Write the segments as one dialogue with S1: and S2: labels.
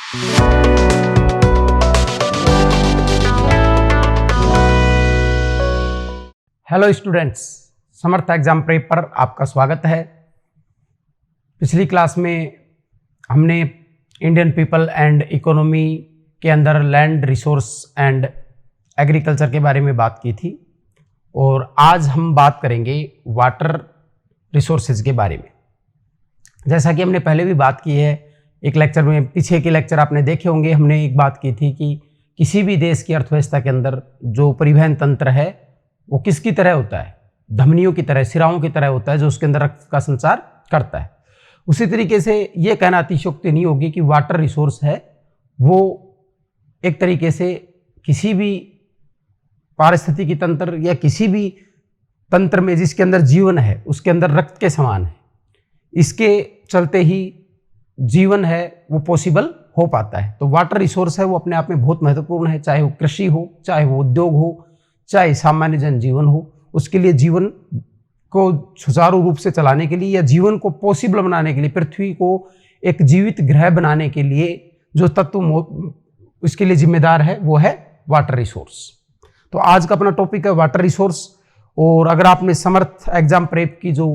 S1: Hello students, समर्थ exam prep पर आपका स्वागत है। पिछली क्लास में हमने इंडियन पीपल एंड इकोनॉमी के अंदर लैंड रिसोर्स एंड एग्रीकल्चर के बारे में बात की थी और आज हम बात करेंगे वाटर रिसोर्सेज के बारे में। जैसा कि हमने पहले भी बात की है, एक लेक्चर में, पीछे के लेक्चर आपने देखे होंगे, हमने एक बात की थी कि किसी भी देश की अर्थव्यवस्था के अंदर जो परिवहन तंत्र है वो किसकी तरह होता है, धमनियों की तरह, सिराओं की तरह होता है जो उसके अंदर रक्त का संचार करता है। उसी तरीके से ये कहना अतिशयोक्ति नहीं होगी कि वाटर रिसोर्स है वो एक तरीके से किसी भी पारिस्थितिकी तंत्र या किसी भी तंत्र में जिसके अंदर जीवन है उसके अंदर रक्त के समान है। इसके चलते ही जीवन है वो पॉसिबल हो पाता है। तो वाटर रिसोर्स है वो अपने आप में बहुत महत्वपूर्ण है, चाहे वो कृषि हो, चाहे वो उद्योग हो, चाहे सामान्य जनजीवन हो। उसके लिए जीवन को सुचारू रूप से चलाने के लिए या जीवन को पॉसिबल बनाने के लिए, पृथ्वी को एक जीवित ग्रह बनाने के लिए जो तत्व उसके लिए जिम्मेदार है वो है वाटर रिसोर्स। तो आज का अपना टॉपिक है वाटर रिसोर्स। और अगर आपने समर्थ एग्जाम प्रेप की जो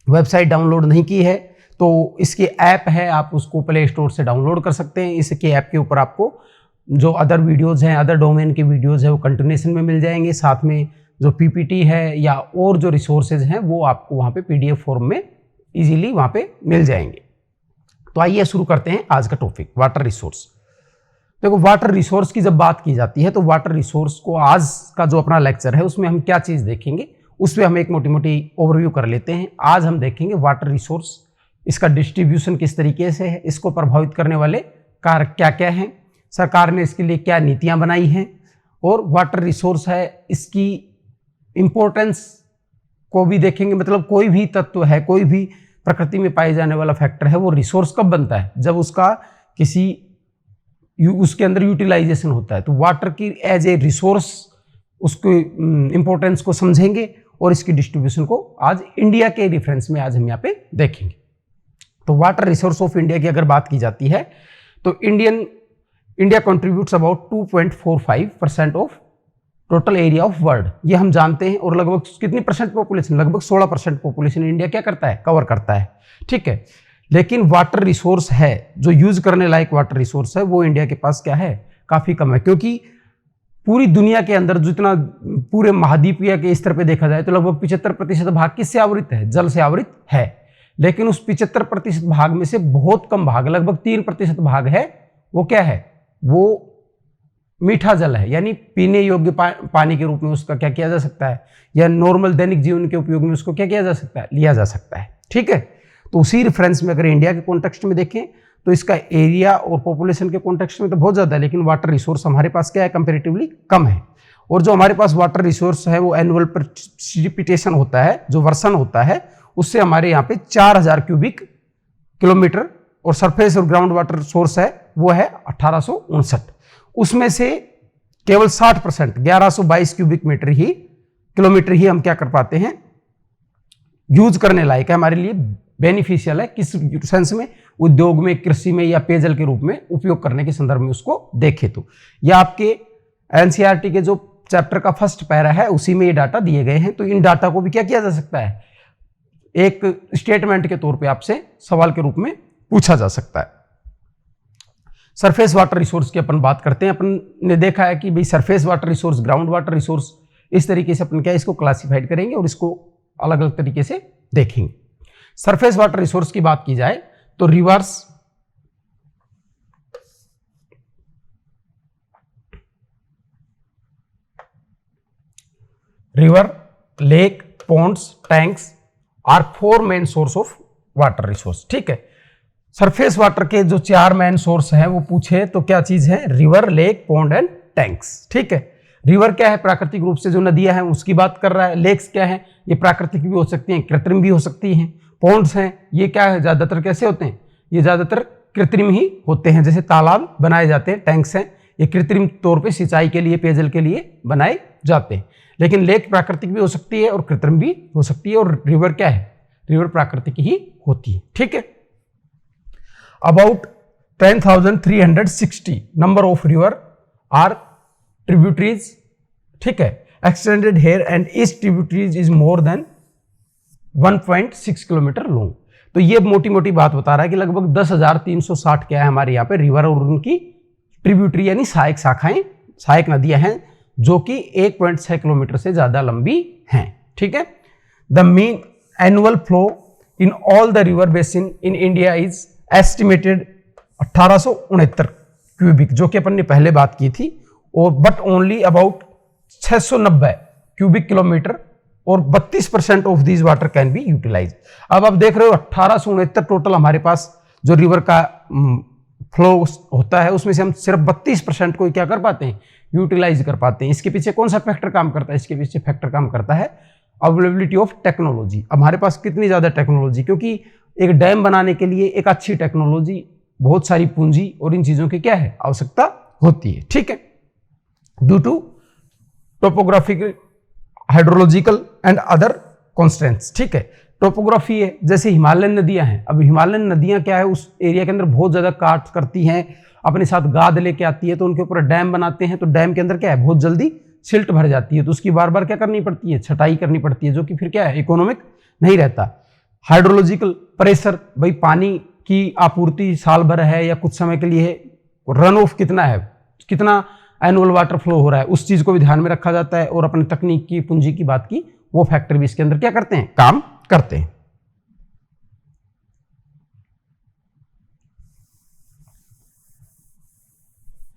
S1: वेबसाइट डाउनलोड नहीं की है तो इसकी ऐप है, आप उसको प्ले स्टोर से डाउनलोड कर सकते हैं। इसके ऐप के ऊपर आपको जो अदर वीडियोज़ हैं, अदर डोमेन के वीडियोज़ हैं वो कंटिन्यूएशन में मिल जाएंगे। साथ में जो पीपीटी है या और जो रिसोर्सेज हैं वो आपको वहाँ पे पीडीएफ फॉर्म में इजीली वहाँ पे मिल जाएंगे। तो आइए शुरू करते हैं आज का टॉपिक, वाटर रिसोर्स। देखो, वाटर रिसोर्स की जब बात की जाती है तो वाटर रिसोर्स को आज का जो अपना लेक्चर है उसमें हम क्या चीज़ देखेंगे उसमें हम एक मोटी मोटी ओवरव्यू कर लेते हैं। आज हम देखेंगे वाटर रिसोर्स, इसका डिस्ट्रीब्यूशन किस तरीके से है, इसको प्रभावित करने वाले कारक क्या क्या हैं, सरकार ने इसके लिए क्या नीतियां बनाई हैं, और वाटर रिसोर्स है इसकी इम्पोर्टेंस को भी देखेंगे। मतलब कोई भी तत्व है, कोई भी प्रकृति में पाए जाने वाला फैक्टर है, वो रिसोर्स कब बनता है, जब उसका उसके अंदर यूटिलाइजेशन होता है। तो वाटर की एज ए रिसोर्स उसको इम्पोर्टेंस को समझेंगे और इसकी डिस्ट्रीब्यूशन को आज इंडिया के रेफरेंस में आज हम यहाँ पे देखेंगे। तो वाटर रिसोर्स ऑफ इंडिया की अगर बात की जाती है तो India contributes about 2.45% of total area of world, ये हम जानते हैं। और लगभग कितनी परसेंट पॉपुलेशन, लगभग 16% पॉपुलेशन इंडिया क्या करता है, कवर करता है। ठीक है, लेकिन वाटर रिसोर्स है जो यूज करने लायक वाटर रिसोर्स है वो इंडिया के पास क्या है, काफी कम है। क्योंकि पूरी दुनिया के अंदर जितना पूरे महाद्वीपीय के स्तर पे देखा जाए तो लगभग 75% भाग किससे आवृत है, जल से आवृत है। लेकिन उस 75% भाग में से बहुत कम भाग, लगभग 3% भाग है वो क्या है, वो मीठा जल है, यानी पीने योग्य पानी के रूप में उसका क्या किया जा सकता है, या नॉर्मल दैनिक जीवन के उपयोग में उसको क्या किया जा सकता है, लिया जा सकता है। ठीक है, तो उसी रेफरेंस में अगर इंडिया के कॉन्टेक्स्ट में देखें तो इसका एरिया और पॉपुलेशन के कॉन्टेक्स्ट में तो बहुत ज़्यादा है, लेकिन वाटर रिसोर्स हमारे पास क्या है, कंपेरेटिवली कम है। और जो हमारे पास वाटर रिसोर्स है वो एनुअल प्रेसिपिटेशन होता है, जो वर्षण होता है, उससे हमारे यहाँ पे 4000 क्यूबिक किलोमीटर, और सरफेस और ग्राउंड वाटर सोर्स है वो है 1859। उसमें से केवल 60% 1122 क्यूबिक किलोमीटर ही हम क्या कर पाते हैं, यूज करने लायक है, हमारे लिए बेनिफिशियल है। किस सेंस में, उद्योग में, कृषि में या पेयजल के रूप में उपयोग करने के संदर्भ में उसको देखें तो यह आपके एनसीईआरटी के जो चैप्टर का फर्स्ट पैरा है उसी में ये डाटा दिए गए हैं। तो इन डाटा को भी क्या किया जा सकता है, एक स्टेटमेंट के तौर पे आपसे सवाल के रूप में पूछा जा सकता है। सरफेस वाटर रिसोर्स की अपन बात करते हैं। अपन ने देखा है कि भाई surface water resource, ground water resource, इस तरीके से अपन क्या इसको क्लासिफाइड करेंगे और इसको अलग अलग तरीके से देखेंगे। सरफेस वाटर रिसोर्स की बात की जाए तो rivers, river, lake, ponds, tanks are 4 main source of water resource. ठीक है, सरफेस वाटर के जो 4 मेन सोर्स हैं वो पूछे तो क्या चीज है, river, lake, pond and tanks. ठीक है, रिवर क्या है, प्राकृतिक रूप से जो नदियां हैं उसकी बात कर रहा है। लेक्स क्या है, ये प्राकृतिक भी हो सकती हैं, कृत्रिम भी हो सकती हैं। पॉन्ड्स हैं, ये क्या है, ज्यादातर कैसे होते हैं, ये ज्यादातर कृत्रिम ही होते हैं, जैसे तालाब बनाए जाते हैं। टैंक्स हैं, ये कृत्रिम तौर पे सिंचाई के लिए, पेयजल के लिए बनाए जाते हैं। लेकिन लेक प्राकृतिक भी हो सकती है और कृत्रिम भी हो सकती है, और रिवर क्या है, रिवर प्राकृतिक ही होती है। ठीक है, about 10,360 number of river are tributaries, ठीक है, extended here and each tributaries is more than 1.6 kilometre long. तो ये मोटी मोटी बात बता रहा है कि लगभग 10,360 क्या है हमारे यहाँ पे रिवर और उनकी ट्रिब्यूटरी यानी सहायक शाखाएं, सहायक नदियां हैं जो कि 1.6 किलोमीटर से ज्यादा लंबी हैं, ठीक है। The mean annual flow in all the river basin in India is estimated 1869 cubic, जो कि अपन ने पहले बात की थी, और but only about 690 cubic kilometre और 32% of this water can be utilise. अब आप देख रहे हो 1869 टोटल हमारे पास जो रिवर का फ्लो होता है उसमें से हम सिर्फ 32% को क्या कर पाते हैं, यूटिलाइज कर पाते हैं। इसके पीछे कौन सा फैक्टर काम करता है, इसके पीछे फैक्टर काम करता है अवेलेबिलिटी ऑफ टेक्नोलॉजी। अब हमारे पास कितनी ज्यादा टेक्नोलॉजी, क्योंकि एक डैम बनाने के लिए एक अच्छी टेक्नोलॉजी, बहुत सारी पूंजी और इन चीजों की क्या है, आवश्यकता होती है, ठीक है। Due to topographical, hydrological and other constants, ठीक है। टोपोग्राफी है, जैसे हिमालयन नदियां हैं। अब हिमालयन नदियां क्या है, उस एरिया के अंदर बहुत ज्यादा काट करती हैं, अपने साथ गाद लेके आती है, तो उनके ऊपर डैम बनाते हैं, तो डैम के अंदर क्या है, बहुत जल्दी सिल्ट भर जाती है, तो उसकी बार बार क्या करनी पड़ती है, छटाई करनी पड़ती है, जो कि फिर क्या है, इकोनॉमिक नहीं रहता। हाइड्रोलॉजिकल प्रेशर, भाई पानी की आपूर्ति साल भर है या कुछ समय के लिए है, रन ऑफ कितना है, कितना एनुअल वाटर फ्लो हो रहा है, उस चीज को भी ध्यान में रखा जाता है। और अपनी तकनीक की, पूंजी की बात की, वो फैक्टर भी इसके अंदर क्या करते हैं, काम करते हैं।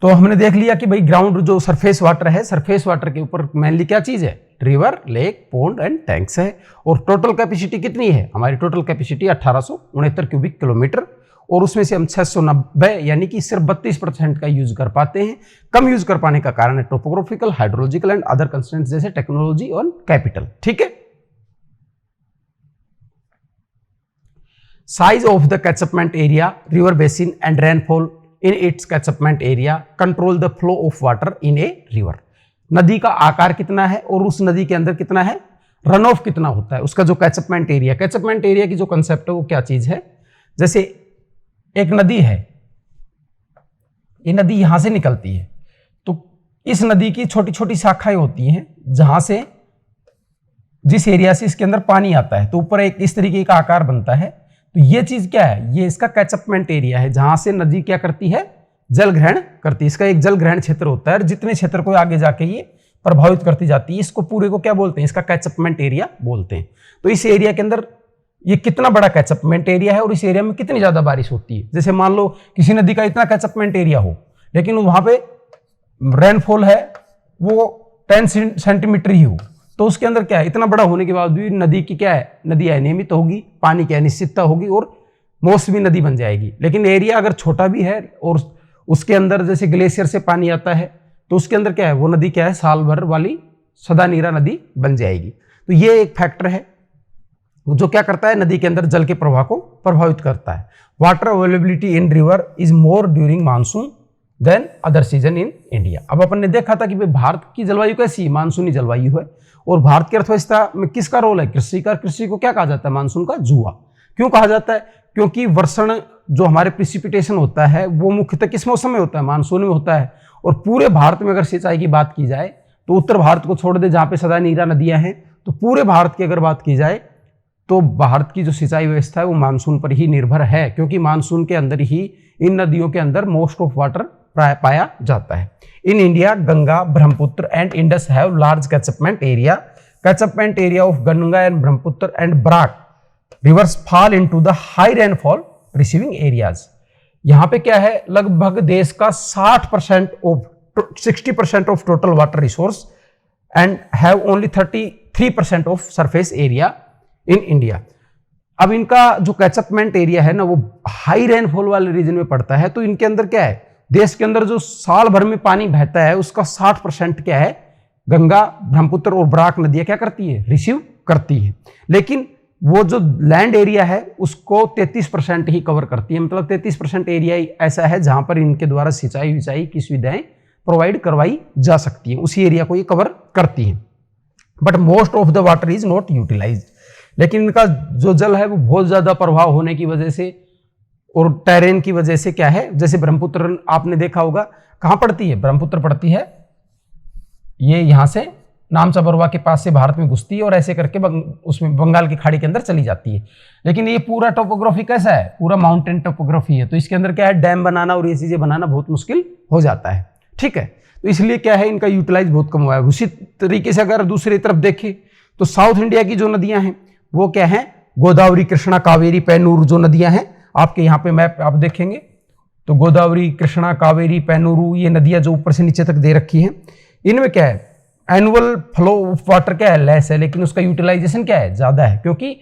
S1: तो हमने देख लिया कि भाई ग्राउंड जो सरफेस वाटर है, सरफेस वाटर के ऊपर मेनली क्या चीज है, river, lake, pond and tanks है। और टोटल कैपेसिटी कितनी है, हमारी टोटल कैपेसिटी 1869 क्यूबिक किलोमीटर, और उसमें से हम 690 यानी कि सिर्फ 32% का यूज कर पाते हैं। कम यूज कर पाने का कारण है topographical, hydrological and other constraints जैसे टेक्नोलॉजी और कैपिटल, ठीक है। Size of the catchment area, river basin and rainfall in its catchment area control the flow of water in a river. नदी का आकार कितना है और उस नदी के अंदर कितना है, रन ऑफ कितना होता है, उसका जो कैचअपमेंट एरिया, कैचअपमेंट एरिया की जो कंसेप्ट है वो क्या चीज है। जैसे एक नदी है, ये नदी यहां से निकलती है, तो इस नदी की छोटी छोटी शाखाएं होती हैं, जहां से जिस एरिया से इसके अंदर पानी आता है, तो ऊपर एक इस तरीके का आकार बनता है। तो ये चीज क्या है, ये इसका कैचअपमेंट एरिया है, जहां से नदी क्या करती है, जल ग्रहण करती है। इसका एक जल ग्रहण क्षेत्र होता है, और जितने क्षेत्र को आगे जाके ये प्रभावित करती जाती है, इसको पूरे को क्या बोलते हैं, इसका कैचअपमेंट एरिया बोलते हैं। तो इस एरिया के अंदर ये कितना बड़ा कैचअपमेंट एरिया है और इस एरिया में कितनी ज्यादा बारिश होती है। जैसे मान लो किसी नदी का इतना कैचअपमेंट एरिया हो, लेकिन वहां पे रेनफॉल है वो 10 सेंटीमीटर ही हो, तो उसके अंदर क्या है, इतना बड़ा होने के बावजूद नदी की क्या है, नदी अनियमित होगी, पानी की अनिश्चितता होगी और मौसमी नदी बन जाएगी। लेकिन एरिया अगर छोटा भी है और उसके अंदर जैसे ग्लेशियर से पानी आता है, तो उसके अंदर क्या है, वो नदी क्या है, साल भर वाली सदा नीरा नदी बन जाएगी। तो ये एक फैक्टर है जो क्या करता है, नदी के अंदर जल के प्रवाह को प्रभावित करता है। Water availability in river is more during monsoon than other season in India. अब अपन ने देखा था कि भाई भारत की जलवायु कैसी है, मानसूनी जलवायु है, और भारत की अर्थव्यवस्था में किसका रोल है, कृषि का। कृषि को क्या कहा जाता है, मानसून का जुआ। क्यों कहा जाता है, क्योंकि वर्षण जो हमारे प्रिसिपिटेशन होता है वो मुख्यतः किस मौसम में होता है, मानसून में होता है। और पूरे भारत में अगर सिंचाई की बात की जाए तो उत्तर भारत को छोड़ दे जहां पे सदा नीरा नदियां हैं, तो पूरे भारत की अगर बात की जाए तो भारत की जो सिंचाई व्यवस्था है वो मानसून पर ही निर्भर है, क्योंकि मानसून के अंदर ही इन नदियों के अंदर मोस्ट ऑफ वाटर पाया जाता है। In India Ganga, Brahmaputra and Indus have large catchment area. Catchment area of Ganga and Brahmaputra and Barak rivers fall into the high rainfall receiving areas. यहाँ पे क्या है, लगभग देश का 60% of total water resource and have only 33% of surface area in India. अब इनका जो कैचअपमेंट एरिया है ना वो हाई रेनफॉल वाले रीजन में पड़ता है, तो इनके अंदर क्या है, देश के अंदर जो साल भर में पानी बहता है उसका 60% क्या है, गंगा, ब्रह्मपुत्र और बराक नदियां क्या करती है, रिसीव करती है। लेकिन वो जो लैंड एरिया है उसको 33% ही कवर करती है, मतलब 33% एरिया ऐसा है जहां पर इनके द्वारा सिंचाई विचाई की सुविधाएं प्रोवाइड करवाई जा सकती है, उसी एरिया को ये कवर करती है। But most of the water is not utilised. लेकिन इनका जो जल है वो बहुत ज्यादा प्रभाव होने की वजह से और टेरेन की वजह से क्या है, जैसे ब्रह्मपुत्र आपने देखा होगा कहां पड़ती है, ब्रह्मपुत्र पड़ती है ये यहां से नामचबरवा के पास से भारत में घुसती है और ऐसे करके उसमें बंगाल की खाड़ी के अंदर चली जाती है। लेकिन ये पूरा टोपोग्राफी कैसा है, पूरा माउंटेन टोपोग्राफी है, तो इसके अंदर क्या है, डैम बनाना और ये चीजें बनाना बहुत मुश्किल हो जाता है। ठीक है, तो इसलिए क्या है, इनका यूटिलाइज बहुत कम हुआ है। उसी तरीके से अगर दूसरी तरफ देखें तो साउथ इंडिया की जो नदियां हैं वो क्या है, गोदावरी, कृष्णा, कावेरी, पैनूर जो नदियां हैं, आपके यहाँ पे मैप आप देखेंगे तो गोदावरी, कृष्णा, कावेरी, पैनूरू, ये नदियां जो ऊपर से नीचे तक दे रखी हैं, इनमें क्या है, एनुअल फ्लो ऑफ वाटर क्या है, लेस है, लेकिन उसका यूटिलाइजेशन क्या है, ज्यादा है, क्योंकि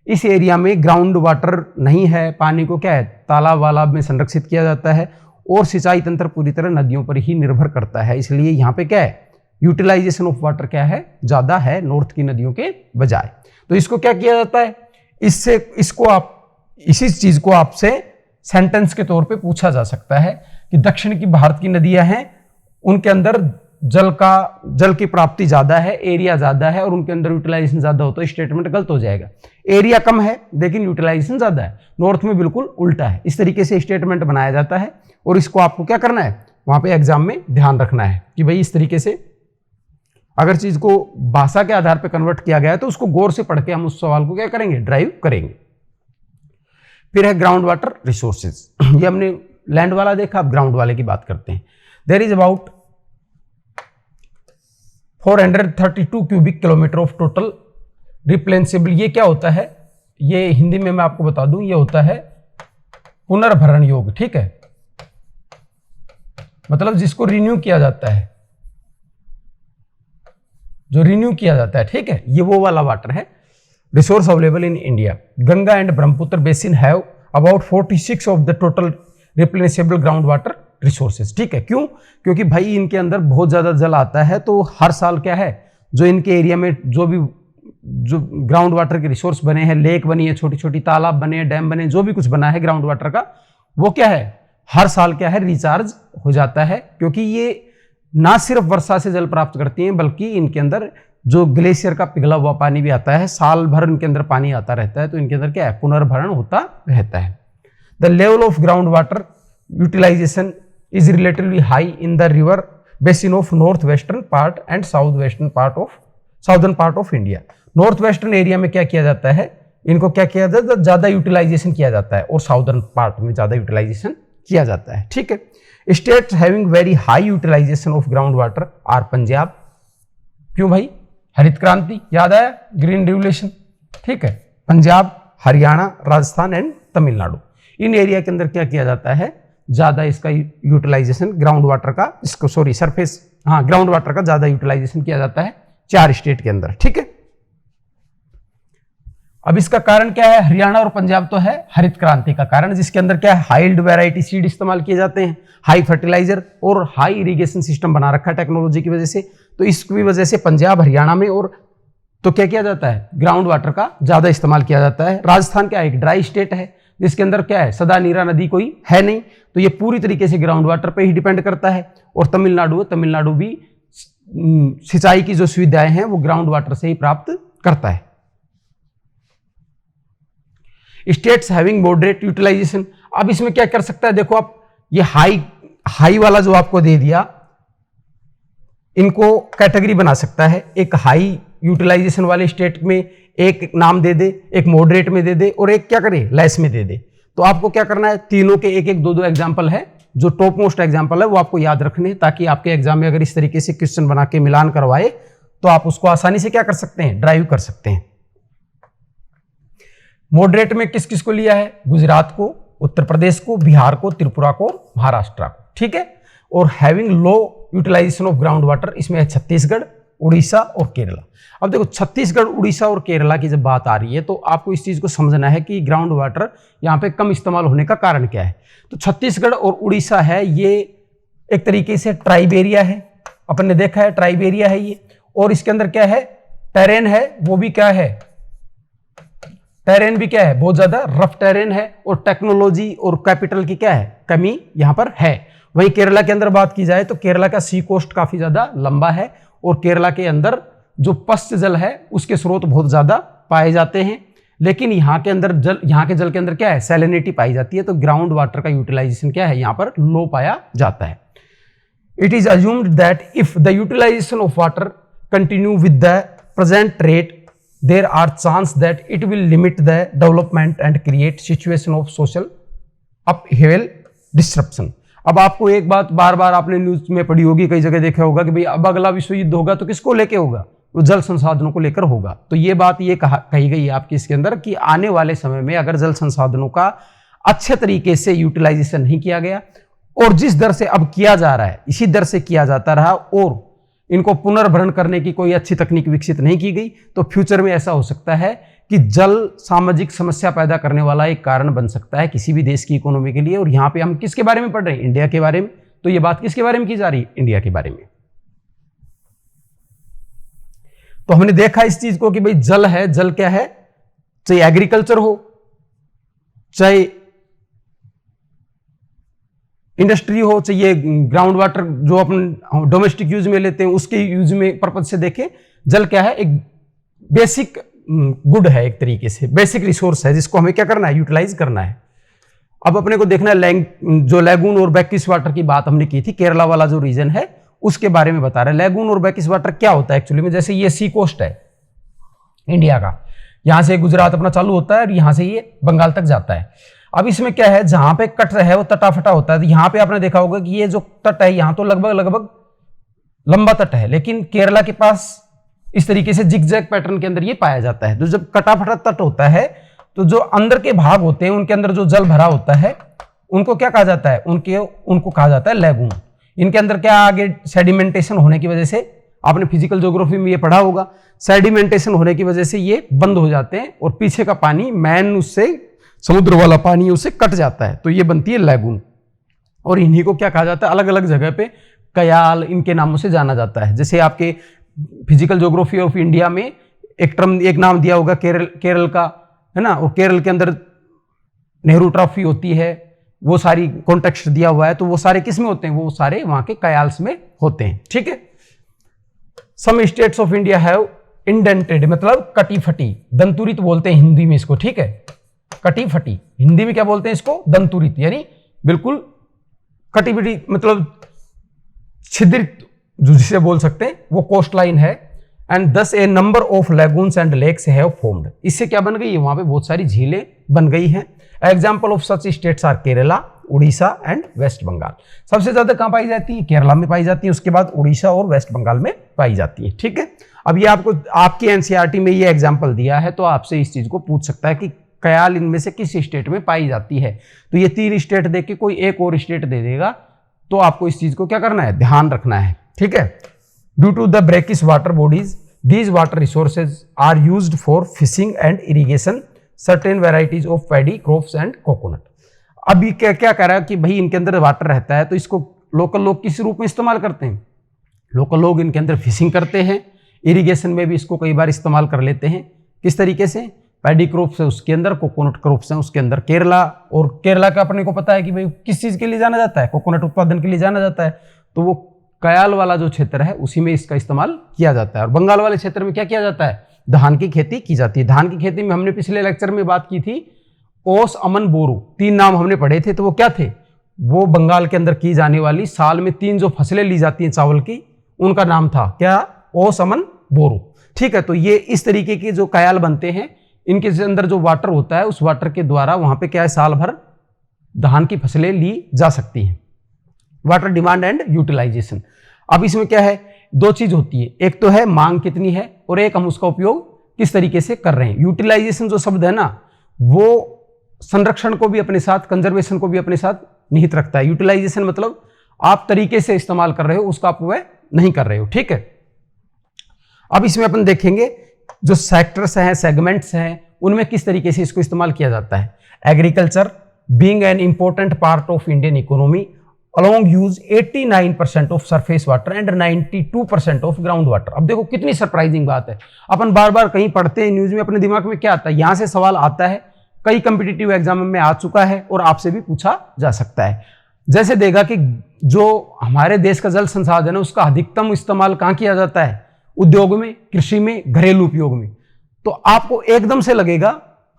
S1: इस एरिया में ग्राउंड वाटर नहीं है, पानी को क्या है, तालाब वालाब में संरक्षित किया जाता है और सिंचाई तंत्र पूरी तरह नदियों पर ही निर्भर करता है। इसलिए यहाँ पे क्या है, यूटिलाइजेशन ऑफ वाटर क्या है, ज्यादा है नॉर्थ की नदियों के बजाय। तो इसको क्या किया जाता है, इसको आप इसी चीज को आपसे सेंटेंस के तौर पे पूछा जा सकता है कि दक्षिण की भारत की नदियां हैं, उनके अंदर जल की प्राप्ति ज्यादा है, एरिया ज्यादा है और उनके अंदर यूटिलाइजेशन ज्यादा हो, तो स्टेटमेंट गलत हो जाएगा। एरिया कम है लेकिन यूटिलाइजेशन ज्यादा है, नॉर्थ में बिल्कुल उल्टा है। इस तरीके से स्टेटमेंट बनाया जाता है और इसको आपको क्या करना है, वहां पे एग्जाम में ध्यान रखना है कि भाई इस तरीके से अगर चीज को भाषा के आधार पर कन्वर्ट किया गया है तो उसको गौर से पढ़ के हम उस सवाल को क्या करेंगे, ड्राइव करेंगे। फिर है ग्राउंड वाटर रिसोर्सेज, ये हमने लैंड वाला देखा, अब ग्राउंड वाले की बात करते हैं। There is about 432 cubic kilometre of total replaceable. ये क्या होता है, ये हिंदी में मैं आपको बता दूं, ये होता है पुनर्भरण योग। ठीक है, मतलब जिसको रिन्यू किया जाता है, जो रिन्यू किया जाता है। ठीक है, ये वो वाला वाटर है। Resource available in India, Ganga and Brahmaputra basin have about 46 of the total replaceable ground water resources. ठीक है, क्यों, क्योंकि भाई इनके अंदर बहुत ज्यादा जल आता है, तो हर साल क्या है, जो इनके एरिया में जो ग्राउंड वाटर के रिसोर्स बने हैं, लेक बनी है, छोटी छोटी तालाब बने हैं, डैम बने, जो भी कुछ बना है ग्राउंड वाटर का, वो क्या है, हर साल क्या है, रिचार्ज हो जाता है। क्योंकि ये ना सिर्फ वर्षा से जल प्राप्त करती हैं, बल्कि इनके अंदर जो ग्लेशियर का पिघला हुआ पानी भी आता है, साल भर इनके अंदर पानी आता रहता है, तो इनके अंदर क्या है, पुनर्भरण होता रहता है। The level of ground water utilisation is relatively high in the river basin of northwestern part and southern part of India। Northwestern area में क्या किया जाता है, इनको क्या किया जाता है, ज्यादा यूटिलाइजेशन किया जाता है, और साउदर्न पार्ट में ज्यादा यूटिलाइजेशन किया जाता है। ठीक है, states having very high utilisation of ground water are Punjab. क्यों भाई, हरित क्रांति याद आया, ग्रीन रिवोल्यूशन। ठीक है, Punjab, Haryana, Rajasthan and Tamil Nadu, in area के अंदर क्या किया जाता है, ज्यादा इसका यूटिलाइजेशन ग्राउंड वाटर का, इसको सॉरी सरफेस, हाँ ग्राउंड वाटर का ज्यादा यूटिलाइजेशन किया जाता है 4 स्टेट के अंदर। ठीक है, अब इसका कारण क्या है, हरियाणा और पंजाब तो है हरित क्रांति का कारण, जिसके अंदर क्या है, हाई वैरायटी सीड इस्तेमाल किए जाते हैं, हाई फर्टिलाइजर और हाई इरिगेशन सिस्टम बना रखा है टेक्नोलॉजी की वजह से, तो इसकी वजह से पंजाब, हरियाणा में और तो क्या किया जाता है, ग्राउंड वाटर का ज्यादा इस्तेमाल किया जाता है। राजस्थान क्या है, एक ड्राई स्टेट है, जिसके अंदर क्या है, सदा नीरा नदी कोई है नहीं, तो ये पूरी तरीके से ग्राउंड वाटर पे ही डिपेंड करता है। और तमिलनाडु भी सिंचाई की जो सुविधाएं हैं वो ग्राउंड वाटर से ही प्राप्त करता है। स्टेट्स हैविंग मॉडरेट यूटिलाइजेशन, अब इसमें क्या कर सकता है, देखो आप ये हाई वाला जो आपको दे दिया, इनको कैटेगरी बना सकता है, एक हाई यूटिलाइजेशन वाले स्टेट में एक नाम दे दे, एक मॉडरेट में दे दे और एक क्या करे, लेस में दे दे। तो आपको क्या करना है, तीनों के एक एक 2-2 एग्जाम्पल है, जो टॉप मोस्ट एग्जाम्पल है वो आपको याद रखने हैं, ताकि आपके एग्जाम में अगर इस तरीके से क्वेश्चन बना के मिलान करवाए तो आप उसको आसानी से क्या कर सकते हैं, ड्राइव कर सकते हैं। मॉडरेट में किस किस को लिया है, गुजरात को, उत्तर प्रदेश को, बिहार को, त्रिपुरा को, महाराष्ट्र को। ठीक है, और having low utilisation of ground water, इसमें है छत्तीसगढ़, उड़ीसा और केरला। अब देखो छत्तीसगढ़, उड़ीसा और केरला की जब बात आ रही है तो आपको इस चीज को समझना है कि ग्राउंड वाटर यहाँ पे कम इस्तेमाल होने का कारण क्या है। तो छत्तीसगढ़ और उड़ीसा है, ये एक तरीके से ट्राइब एरिया है, अपन ने देखा है ट्राइब एरिया है ये, और इसके अंदर क्या है, टेरेन है, वो भी क्या है, टेरेन भी क्या है, बहुत ज्यादा रफ टेरेन है, और टेक्नोलॉजी और कैपिटल की क्या है, कमी यहाँ पर है। वहीं केरला के अंदर बात की जाए तो केरला का सी कोस्ट काफी ज्यादा लंबा है, और केरला के अंदर जो पश्च जल है उसके स्रोत बहुत ज्यादा पाए जाते हैं, लेकिन यहाँ के अंदर जल, यहाँ के जल के अंदर क्या है, सैलिनिटी पाई जाती है, तो ग्राउंड वाटर का यूटिलाइजेशन क्या है, यहाँ पर लो पाया जाता है। It is assumed that if the utilisation of water continue with the present rate there are chance that it will limit the development and create situation of social upheaval disruption. अब आपको एक बात बार बार आपने न्यूज में पढ़ी होगी, कई जगह देखा होगा कि भाई अब अगला विश्व युद्ध होगा तो किसको लेके होगा, वो जल संसाधनों को लेकर होगा। तो ये बात ये कही गई है आपकी इसके अंदर कि आने वाले समय में अगर जल संसाधनों का अच्छे तरीके से यूटिलाइजेशन नहीं किया गया और जिस दर से अब किया जा रहा है इसी दर से किया जाता रहा और इनको पुनर्भरण करने की कोई अच्छी तकनीक विकसित नहीं की गई, तो फ्यूचर में ऐसा हो सकता है कि जल सामाजिक समस्या पैदा करने वाला एक कारण बन सकता है किसी भी देश की इकोनॉमी के लिए। और यहाँ पे हम किसके बारे में पढ़ रहे हैं, इंडिया के बारे में। तो ये बात किसके बारे में की जा रही है, इंडिया के बारे में। तो हमने देखा इस चीज को कि भाई जल है, जल क्या है, चाहे एग्रीकल्चर हो, चाहे इंडस्ट्री हो, चाहिए ग्राउंड वाटर जो अपन डोमेस्टिक यूज में लेते हैं उसके यूज में पर्पज से देखें, जल क्या है, एक बेसिक गुड है, एक तरीके से बेसिक रिसोर्स है जिसको हमें क्या करना है, यूटिलाइज करना है। अब अपने को देखना है जो लैगून और बैकिस वाटर की बात हमने की थी, केरला वाला जो रीजन है उसके बारे में बता रहे हैं। लैगून और बैकिस वाटर क्या होता है एक्चुअली में, जैसे ये सी कोस्ट है इंडिया का, यहां से गुजरात अपना चालू होता है और यहां से ये बंगाल तक जाता है। अब इसमें क्या है, जहां पे कट है वो तटाफटा होता है। तो यहां पे आपने देखा होगा कि ये जो तट है यहां तो लगभग लंबा तट है, लेकिन केरला के पास इस तरीके से जिगजैग पैटर्न के अंदर ये पाया जाता है। तो जब कटाफटा तट होता है तो जो अंदर के भाग होते हैं उनके अंदर जो जल भरा होता है उनको क्या कहा जाता है, उनको कहा जाता है लैगून। इनके अंदर क्या आगे सेडिमेंटेशन होने की वजह से, आपने फिजिकल ज्योग्राफी में ये पढ़ा होगा, सेडिमेंटेशन होने की वजह से ये बंद हो जाते हैं और पीछे का पानी मैन उससे समुद्र वाला पानी उससे कट जाता है, तो ये बनती है लैगून। और इन्हीं को क्या कहा जाता है, अलग अलग जगह पे कयाल इनके नामों से जाना जाता है। जैसे आपके फिजिकल ज्योग्राफी ऑफ इंडिया में एक नाम दिया होगा केरल का, है ना, और केरल के अंदर नेहरू ट्रॉफी होती है, वो सारी कॉन्टेक्स्ट दिया हुआ है, तो वो सारे किस में होते हैं, वो सारे वहां के कयाल्स में होते हैं। ठीक है। Some states of India have indented, मतलब कटी फटी, दंतुरित बोलते हैं हिंदी में इसको। ठीक है, कटी फटी हिंदी में क्या बोलते हैं इसको, दंतुरित, यानी बिल्कुल कटी फटी, मतलब छिद्रित जिसे बोल सकते हैं, वो कोस्ट लाइन है। And thus a number of lagoons and lakes have formed, इससे क्या बन गई है, वहां पे बहुत सारी झीलें बन गई हैं। Example of such states are Kerala, Orissa and West Bengal. सबसे ज्यादा कहां पाई जाती है, केरला में पाई जाती है, उसके बाद उड़ीसा और वेस्ट बंगाल में पाई जाती है। ठीक है। अब ये आपको आपकी एनसीईआरटी में ये एग्जाम्पल दिया है, तो आपसे इस चीज को पूछ सकता है कि कयाल इनमें से किस स्टेट में पाई जाती है। तो ये 3 स्टेट देख के कोई एक और स्टेट दे देगा, तो आपको इस चीज को क्या करना है, ध्यान रखना है। ठीक है। Due to the brackish water bodies these water resources are used for fishing and irrigation certain varieties of paddy crops and coconut। अब ये क्या क्या कह रहा है कि भाई इनके अंदर वाटर रहता है, तो इसको लोकल लोग किस रूप में इस्तेमाल करते हैं, लोकल लोग इनके अंदर फिशिंग करते हैं, इरिगेशन में भी इसको कई बार इस्तेमाल कर लेते हैं। किस तरीके से, पैडी क्रॉप्स है उसके अंदर, कोकोनट क्रॉप्स हैं उसके अंदर। केरला, और केरला का अपने को पता है कि भाई किस चीज के लिए जाना जाता है, कोकोनट उत्पादन के लिए जाना जाता है, तो वो कयाल वाला जो क्षेत्र है उसी में इसका इस्तेमाल किया जाता है। और बंगाल वाले क्षेत्र में क्या किया जाता है, धान की खेती की जाती है। धान की खेती में हमने पिछले लेक्चर में बात की थी, ओस, अमन, बोरू, 3 नाम हमने पढ़े थे। तो वो क्या थे, वो बंगाल के अंदर की जाने वाली साल में 3 जो फसलें ली जाती हैं चावल की, उनका नाम था क्या, ओस, अमन, बोरू। ठीक है। तो ये इस तरीके के जो कयाल बनते हैं, इनके अंदर जो वाटर होता है उस वाटर के द्वारा वहां पे क्या है, साल भर धान की फसलें ली जा सकती हैं। Water demand and utilisation. अब इसमें क्या है, 2 चीज होती है, एक तो है मांग कितनी है और एक हम उसका उपयोग किस तरीके से कर रहे हैं। यूटिलाइजेशन जो शब्द है ना, वो संरक्षण को भी अपने साथ, कंजर्वेशन को भी अपने साथ निहित रखता है। यूटिलाइजेशन मतलब आप तरीके से इस्तेमाल कर रहे हो, उसका अपव्यय नहीं कर रहे हो। ठीक है। अब इसमें अपन देखेंगे जो सेक्टर्स हैं, सेगमेंट्स हैं, उनमें किस तरीके से इसको इस्तेमाल किया जाता है। Agriculture being an important part of Indian economy along use 89% of surface water and 92% of ground water। अब देखो कितनी सरप्राइजिंग बात है, अपन बार बार कहीं पढ़ते हैं न्यूज में, अपने दिमाग में क्या आता है, यहां से सवाल आता है, कई कम्पिटिटिव एग्जाम में आ चुका है और आपसे भी पूछा जा सकता है। जैसे देगा कि जो हमारे देश का जल संसाधन है उसका अधिकतम इस्तेमाल कहां किया जाता है, उद्योग में, कृषि में, घरेलू उपयोग में। तो आपको एकदम से लगेगा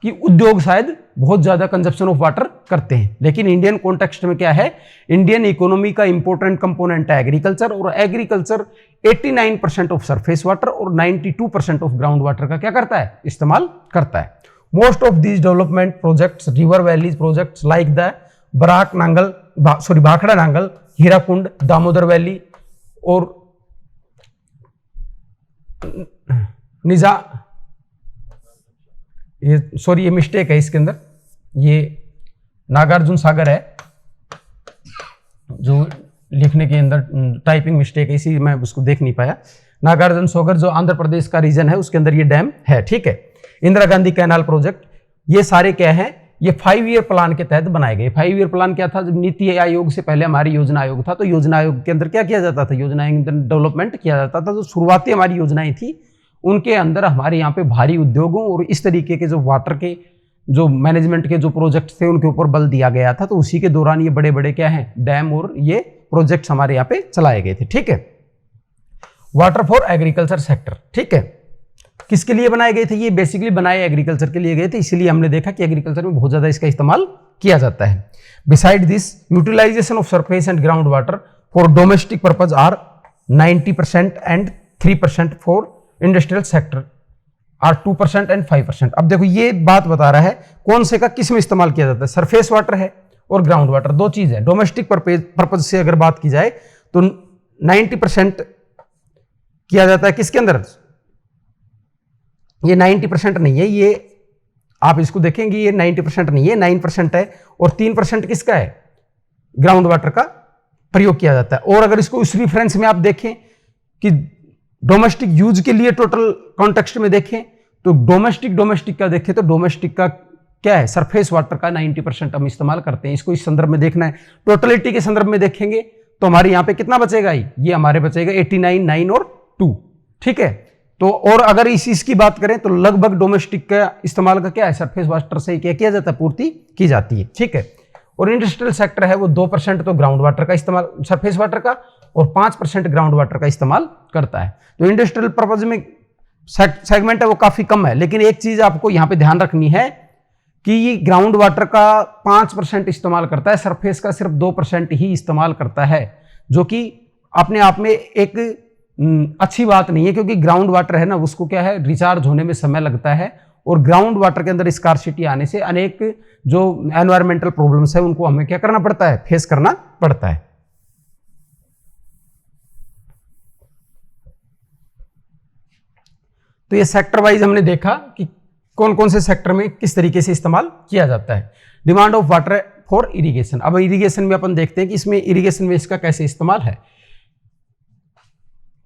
S1: कि उद्योग शायद बहुत ज्यादा कंजप्शन ऑफ वाटर करते हैं, लेकिन इंडियन कॉन्टेक्स्ट में क्या है, इंडियन इकोनॉमी का इंपॉर्टेंट कंपोनेंट है एग्रीकल्चर, और एग्रीकल्चर 89% ऑफ सरफेस वाटर और 92% ऑफ ग्राउंड वाटर का क्या करता है, इस्तेमाल करता है। Most of these development projects, river valleys projects like the Bhakra Nangal, Hirakud, Damodar valley और ये मिस्टेक है इसके अंदर, ये नागार्जुन सागर है जो लिखने के अंदर टाइपिंग मिस्टेक है, इसी मैं उसको देख नहीं पाया। नागार्जुन सागर जो आंध्र प्रदेश का रीजन है उसके अंदर ये डैम है, ठीक है। इंदिरा गांधी कैनाल प्रोजेक्ट, ये सारे क्या है, ये 5 ईयर प्लान के तहत बनाए गए। 5 ईयर प्लान क्या था, जब नीति आयोग से पहले हमारी योजना आयोग था, तो योजना आयोग के अंदर क्या किया जाता था, योजना के अंदर डेवलपमेंट किया जाता था। तो शुरुआती हमारी योजनाएं थी, उनके अंदर हमारे यहाँ पे भारी उद्योगों और इस तरीके के जो वाटर के जो मैनेजमेंट के जो प्रोजेक्ट थे उनके ऊपर बल दिया गया था। तो उसी के दौरान ये बड़े बड़े क्या है, डैम और ये प्रोजेक्ट्स हमारे यहाँ पे चलाए गए थे, ठीक है। वाटर फॉर एग्रीकल्चर सेक्टर, ठीक है, किसके लिए बनाए गए थे, ये बेसिकली बनाए एग्रीकल्चर के लिए गए थे, इसीलिए हमने देखा कि एग्रीकल्चर में बहुत ज्यादा इसका इस्तेमाल किया जाता है। Beside this utilisation of surface and ground water for domestic purpose are 90% and 3% for industrial sector are 2% and 5%। अब देखो ये बात बता रहा है कौन से का किस में इस्तेमाल किया जाता है, सरफेस वाटर है और ग्राउंड वाटर, दो चीज है। डोमेस्टिक पर्पज से अगर बात की जाए तो 90% किया जाता है किसके अंदर, ये 90% नहीं है, ये आप इसको देखेंगे ये 90% नहीं है, 9% है, और 3% किसका है, ग्राउंड वाटर का प्रयोग किया जाता है। और अगर इसको उस रिफरेंस में आप देखें कि डोमेस्टिक यूज के लिए टोटल कॉन्टेक्स्ट में देखें तो डोमेस्टिक का देखें तो डोमेस्टिक का क्या है, सरफेस वाटर का 90% हम इस्तेमाल करते हैं। इसको इस संदर्भ में देखना है, टोटलिटी के संदर्भ में देखेंगे तो हमारे यहां पे कितना बचेगा, ये हमारे बचेगा 89, 9 और 2, ठीक है। तो और अगर इसकी बात करें तो लगभग डोमेस्टिक का इस्तेमाल का क्या है, सरफेस वाटर से क्या किया जाता है, पूर्ति की जाती है, ठीक है। और इंडस्ट्रियल सेक्टर है वो 2% तो ग्राउंड वाटर का इस्तेमाल, सरफेस वाटर का, और 5% ग्राउंड वाटर का इस्तेमाल करता है। तो इंडस्ट्रियल पर्पज में सेगमेंट है वो काफी कम है, लेकिन एक चीज आपको यहां पे ध्यान रखनी है कि ये ग्राउंड वाटर का 5% इस्तेमाल करता है, सरफेस का सिर्फ 2% ही इस्तेमाल करता है, जो कि अपने आप में एक अच्छी बात नहीं है, क्योंकि ग्राउंड वाटर है ना उसको क्या है, रिचार्ज होने में समय लगता है, और ग्राउंड वाटर के अंदर स्कार्सिटी आने से अनेक जो एनवायरमेंटल प्रॉब्लम्स है उनको हमें क्या करना पड़ता है, फेस करना पड़ता है। तो ये सेक्टर वाइज हमने देखा कि कौन कौन से सेक्टर में किस तरीके से इस्तेमाल किया जाता है। Demand of water for irrigation, अब इरिगेशन में अपन देखते हैं कि इसमें इरिगेशन वेस्ट का कैसे इस्तेमाल है।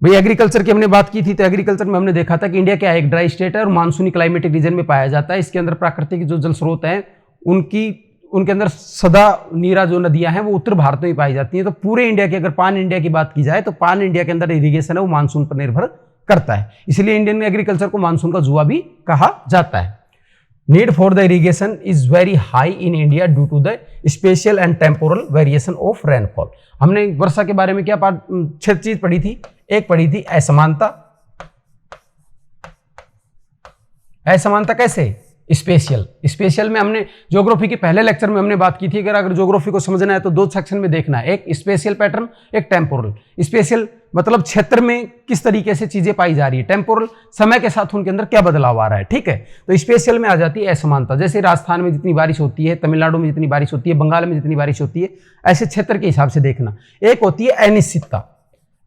S1: भाई एग्रीकल्चर की हमने बात की थी, तो एग्रीकल्चर में हमने देखा था कि इंडिया क्या है, एक ड्राई स्टेट है और मानसूनी क्लाइमेटिक रीजन में पाया जाता है। इसके अंदर प्राकृतिक जो जल स्रोत हैं उनके अंदर सदा नीरा जो नदियां हैं वो उत्तर भारत में पाई जाती हैं। तो पूरे इंडिया की अगर पान इंडिया की बात की जाए तो पान इंडिया के अंदर इरिगेशन है वो मानसून पर निर्भर करता है, इसलिए इंडियन एग्रीकल्चर को मानसून का जुआ भी कहा जाता है। Need for the irrigation is very high in India due to the spatial and temporal variation of rainfall. हमने वर्षा के बारे में क्या 6 चीज पढ़ी थी, एक पढ़ी थी असमानता, असमानता कैसे, स्पेशियल में हमने ज्योग्राफी के पहले लेक्चर में हमने बात की थी, अगर ज्योग्राफी को समझना है तो 2 सेक्शन में देखना है, एक स्पेशियल पैटर्न, एक टेम्पोरल। स्पेशियल मतलब क्षेत्र में किस तरीके से चीजें पाई जा रही है, टेम्पोरल समय के साथ उनके अंदर क्या बदलाव आ रहा है, ठीक है। तो स्पेशियल में आ जाती है असमानता, जैसे राजस्थान में जितनी बारिश होती है, तमिलनाडु में जितनी बारिश होती है, बंगाल में जितनी बारिश होती है, ऐसे क्षेत्र के हिसाब से देखना। एक होती है अनिश्चितता,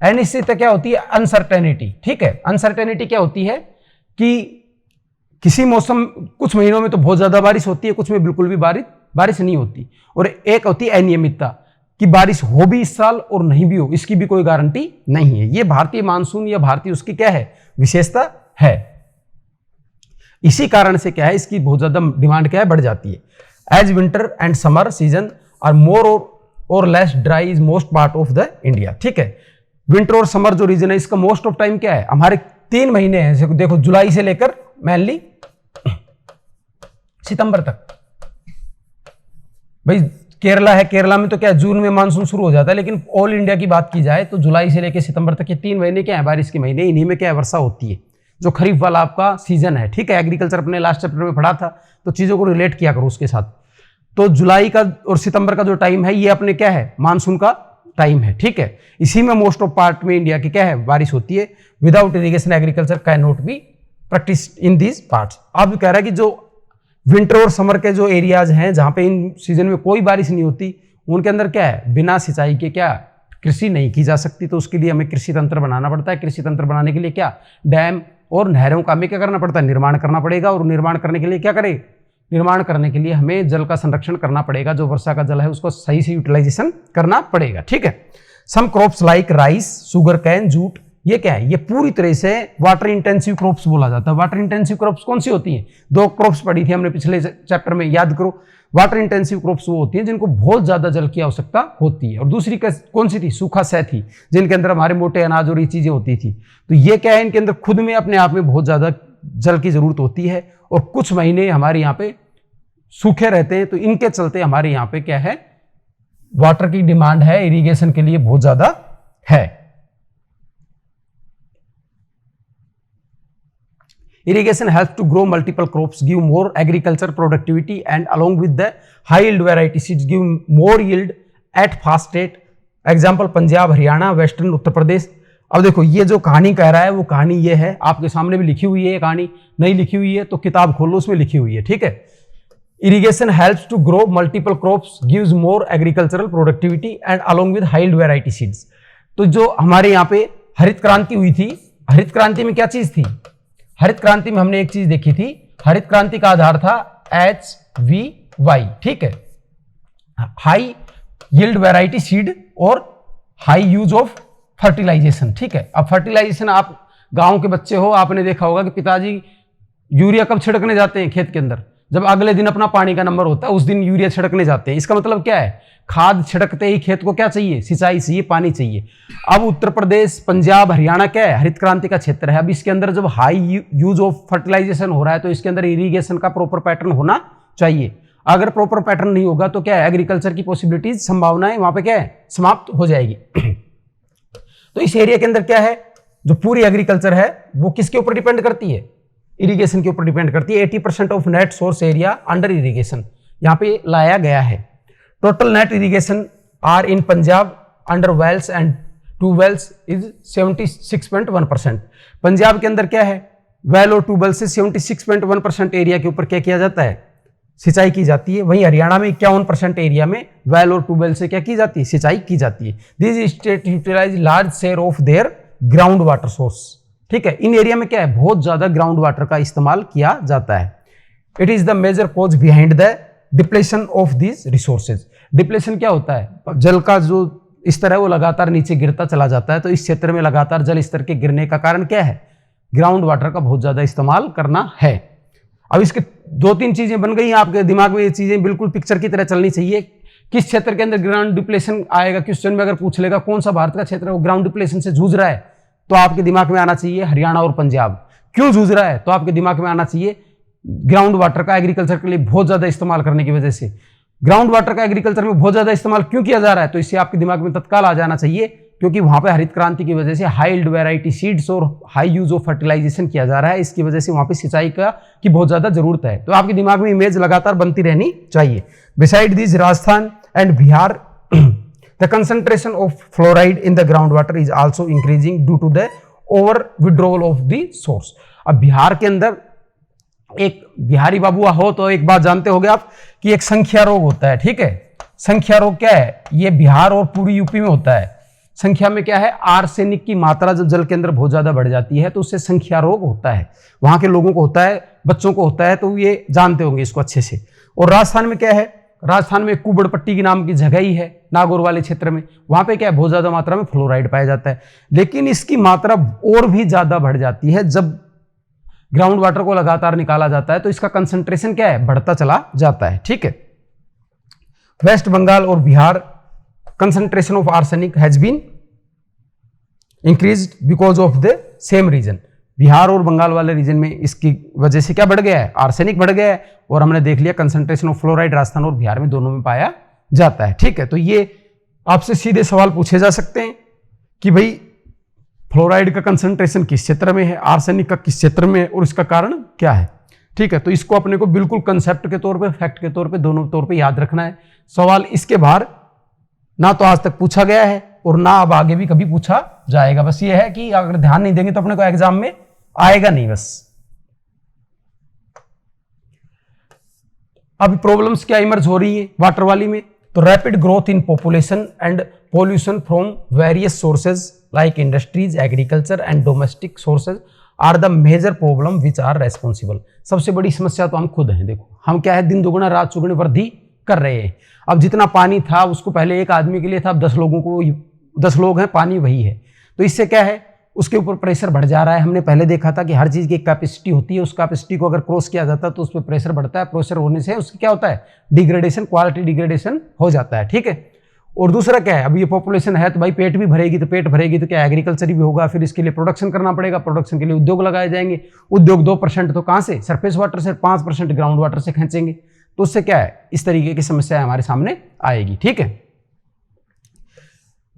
S1: अनिश्चितता क्या होती है, अनसर्टेनिटी, ठीक है। अनसर्टेनिटी क्या होती है कि किसी मौसम कुछ महीनों में तो बहुत ज्यादा बारिश होती है, कुछ में बिल्कुल भी बारिश नहीं होती। और एक होती है अनियमितता कि बारिश हो भी इस साल और नहीं भी हो, इसकी भी कोई गारंटी नहीं है। ये भारतीय मानसून या भारतीय उसकी क्या है, विशेषता है। इसी कारण से क्या है, इसकी बहुत ज्यादा डिमांड क्या है, बढ़ जाती है। As winter and summer season are more or less dry is most part of the India, ठीक है। विंटर और समर जो रीजन है इसका मोस्ट ऑफ टाइम क्या है, हमारे 3 महीने हैं, देखो जुलाई से लेकर मेनली सितंबर तक। भाई केरला है, केरला में तो क्या जून में मानसून शुरू हो जाता है, लेकिन ऑल इंडिया की बात की जाए तो जुलाई से लेकर सितंबर तक के 3 महीने क्या है, बारिश के महीने, इन्हीं में क्या है, वर्षा होती है। जो खरीफ वाला आपका सीजन है, ठीक है। एग्रीकल्चर अपने लास्ट चैप्टर में पढ़ा था, तो चीजों को रिलेट किया करो उसके साथ। तो जुलाई का और सितंबर का जो टाइम है ये अपने क्या है, मानसून का टाइम है, ठीक है। इसी में मोस्ट ऑफ पार्ट में इंडिया की क्या है, बारिश होती है। Without irrigation agriculture can not be practice in these parts. अब कह रहा है कि जो विंटर और समर के जो एरियाज हैं जहां पे इन सीजन में कोई बारिश नहीं होती, उनके अंदर क्या है, बिना सिंचाई के क्या कृषि नहीं की जा सकती। तो उसके लिए हमें कृषि तंत्र बनाना पड़ता है। कृषि तंत्र बनाने के लिए क्या, डैम और नहरों का हमें क्या करना पड़ता है, निर्माण करना पड़ेगा। और निर्माण करने के लिए क्या करें, निर्माण करने के लिए हमें जल का संरक्षण करना पड़ेगा। जो वर्षा का जल है उसको सही से यूटिलाइजेशन करना पड़ेगा, ठीक है। Some crops like rice, sugar cane, jute, ये क्या है, ये पूरी तरह से वाटर इंटेंसिव क्रॉप्स बोला जाता है। वाटर इंटेंसिव क्रॉप्स कौन सी होती हैं, दो क्रॉप्स पढ़ी थी हमने पिछले चैप्टर में, याद करो। वाटर इंटेंसिव क्रॉप्स वो होती हैं जिनको बहुत ज्यादा जल की आवश्यकता होती है। और दूसरी कौन सी थी, सूखा सह थी, जिनके अंदर हमारे मोटे अनाज और ये चीजें होती थी। तो ये क्या है, इनके अंदर खुद में अपने आप में बहुत ज्यादा जल की जरूरत होती है। और कुछ महीने हमारे यहाँ पे सूखे रहते हैं, तो इनके चलते हमारे यहाँ पे क्या है, वाटर की डिमांड है इरिगेशन के लिए बहुत ज्यादा है। Irrigation helps to grow multiple crops, give more agriculture productivity, and along with the high yield variety seeds give more yield at fast rate. Example Punjab, Haryana, western Uttar Pradesh. अब देखो ये जो कहानी कह रहा है वो कहानी ये है, आपके सामने भी लिखी हुई है। ये कहानी नहीं लिखी हुई है तो किताब खोलो, उसमें लिखी हुई है, ठीक है। Irrigation helps to grow multiple crops, gives more agricultural productivity and along with high yield variety seeds. तो जो हमारे यहाँ पे हरित क्रांति हुई थी, हरित क्रांति में क्या चीज थी, हरित क्रांति में हमने एक चीज देखी थी, हरित क्रांति का आधार था HVY, ठीक है, हाई यील्ड वैरायटी सीड और हाई यूज ऑफ फर्टिलाइजेशन, ठीक है। अब फर्टिलाइजेशन, आप गांव के बच्चे हो, आपने देखा होगा कि पिताजी यूरिया कब छिड़कने जाते हैं खेत के अंदर, जब अगले दिन अपना पानी का नंबर होता है उस दिन यूरिया छिड़कने जाते हैं। इसका मतलब क्या है, खाद छिड़कते ही खेत को क्या चाहिए, सिंचाई चाहिए, पानी चाहिए। अब उत्तर प्रदेश, पंजाब, हरियाणा क्या है, हरित क्रांति का क्षेत्र है। अब इसके अंदर जब हाई यूज ऑफ फर्टिलाइजेशन हो रहा है तो इसके अंदर इरिगेशन का प्रॉपर पैटर्न होना चाहिए। अगर प्रॉपर पैटर्न नहीं होगा तो क्या है, एग्रीकल्चर की पॉसिबिलिटीज, संभावनाएं वहां पे क्या है, समाप्त हो जाएगी। तो इस एरिया के अंदर क्या है, जो पूरी एग्रीकल्चर है वो किसके ऊपर डिपेंड करती है, इरिगेशन के ऊपर डिपेंड करती है। 80% of net source area under irrigation यहां पे लाया गया है। Total net irrigation are in Punjab under wells and to wells is 76.1%। Punjab के अंदर क्या है, वेल और ट्यूबवेल से 76.1% एरिया के ऊपर क्या किया जाता है, सिंचाई की जाती है। वहीं हरियाणा में 51% एरिया में वेल और ट्यूबवेल से क्या की जाती है, सिंचाई की जाती है। This state utilise large share of their ground water source, ठीक है। इन एरिया में क्या है, बहुत ज्यादा ग्राउंड वाटर का इस्तेमाल किया जाता है। It is the major cause behind the depletion of these resources. Depletion क्या होता है, जल का जो स्तर है वो लगातार नीचे गिरता चला जाता है। तो इस क्षेत्र में लगातार जल स्तर के गिरने का कारण क्या है, ग्राउंड वाटर का बहुत ज्यादा इस्तेमाल करना है। अब इसके दो तीन चीजें बन गई, आपके दिमाग में ये चीजें बिल्कुल पिक्चर की तरह चलनी चाहिए। किस क्षेत्र के अंदर ग्राउंड डिप्लेशन आएगा, क्वेश्चन में अगर पूछ लेगा कौन सा भारत का क्षेत्र है वो ग्राउंड डिप्लेशन से जूझ रहा है, तो आपके दिमाग में आना चाहिए हरियाणा और पंजाब। क्यों जूझ रहा है, तो आपके दिमाग में आना चाहिए ग्राउंड वाटर का एग्रीकल्चर के लिए बहुत ज्यादा इस्तेमाल करने की वजह से। ग्राउंड वाटर का एग्रीकल्चर में बहुत ज्यादा इस्तेमाल क्यों किया जा रहा है, तो इससे आपके दिमाग में तत्काल आ जाना चाहिए क्योंकि वहां पे हरित क्रांति की वजह से हाई यील्ड वैरायटी सीड्स और हाई यूज ऑफ फर्टिलाइजेशन किया जा रहा है। इसकी वजह से वहां पे सिंचाई की बहुत ज्यादा जरूरत है। तो आपके दिमाग में इमेज लगातार बनती रहनी चाहिए। Beside this, Rajasthan and Bihar, the concentration of fluoride in the ground water is also increasing due to the over withdrawal of the source. अब बिहार के अंदर एक बिहारी बाबू हो तो एक बात जानते होंगे आप कि एक संख्या रोग होता है, ठीक है। संख्या रोग क्या है, ये बिहार और पूरी यूपी में होता है। संख्या में क्या है, आर्सेनिक की मात्रा जब जल के अंदर बहुत ज्यादा बढ़ जाती है तो उससे संख्या रोग होता है। वहां के लोगों को होता है, बच्चों को होता है, तो ये जानते होंगे इसको अच्छे से। और राजस्थान में क्या है, राजस्थान में कुबड़पट्टी की नाम की जगह ही है, नागौर वाले क्षेत्र में। वहां पे क्या है, बहुत ज्यादा मात्रा में फ्लोराइड पाया जाता है। लेकिन इसकी मात्रा और भी ज्यादा बढ़ जाती है जब ग्राउंड वाटर को लगातार निकाला जाता है, तो इसका कंसंट्रेशन क्या है, बढ़ता चला जाता है, ठीक है। वेस्ट बंगाल और Bihar, concentration of arsenic has been increased because of the same reason। Bihar और बंगाल वाले रीजन में इसकी वजह से क्या बढ़ गया है, आर्सेनिक बढ़ गया है। और हमने देख लिया कंसंट्रेशन ऑफ फ्लोराइड राजस्थान और बिहार में दोनों में पाया जाता है, ठीक है। तो ये आपसे सीधे सवाल पूछे जा सकते हैं कि भाई फ्लोराइड का कंसंट्रेशन किस क्षेत्र में है, आर्सेनिक का किस क्षेत्र में है और इसका कारण क्या है। ठीक है, तो इसको अपने को बिल्कुल कंसेप्ट के तौर पे, फैक्ट के तौर पे, दोनों तौर पे याद रखना है। सवाल इसके बाहर ना तो आज तक पूछा गया है और ना अब आगे भी कभी पूछा जाएगा। बस ये है कि अगर ध्यान नहीं देंगे तो अपने को एग्जाम में आएगा नहीं। बस अब प्रॉब्लम्स क्या इमर्ज हो रही है वाटर वाली में, तो rapid growth in population and pollution from various sources like industries, agriculture and domestic sources are the major problem which are responsible. सबसे बड़ी समस्या तो हम खुद हैं। देखो हम क्या है, दिन दुगुना रात चौगुनी वृद्धि कर रहे हैं। अब जितना पानी था उसको पहले एक आदमी के लिए था, अब 10 लोगों को, 10 लोग हैं, पानी वही है। तो इससे क्या है, उसके ऊपर प्रेशर बढ़ जा रहा है। हमने पहले देखा था कि हर चीज़ की एक कैपेसिटी होती है, उस कैपेसिटी को अगर क्रॉस किया जाता है तो उस पर प्रेशर बढ़ता है। प्रेशर होने से उसकी क्या होता है, डिग्रेडेशन, क्वालिटी डिग्रेडेशन हो जाता है। ठीक है, और दूसरा क्या है, अब ये पॉपुलेशन है तो भाई पेट भी भरेगी, तो पेट भरेगी तो क्या एग्रीकल्चर भी होगा, फिर इसके लिए प्रोडक्शन करना पड़ेगा, प्रोडक्शन के लिए उद्योग लगाए जाएंगे। उद्योग 2% तो कहाँ से, सरफेस वाटर से, 5% ग्राउंड वाटर से खींचेंगे। तो उससे क्या है, इस तरीके की समस्या हमारे सामने आएगी। ठीक है,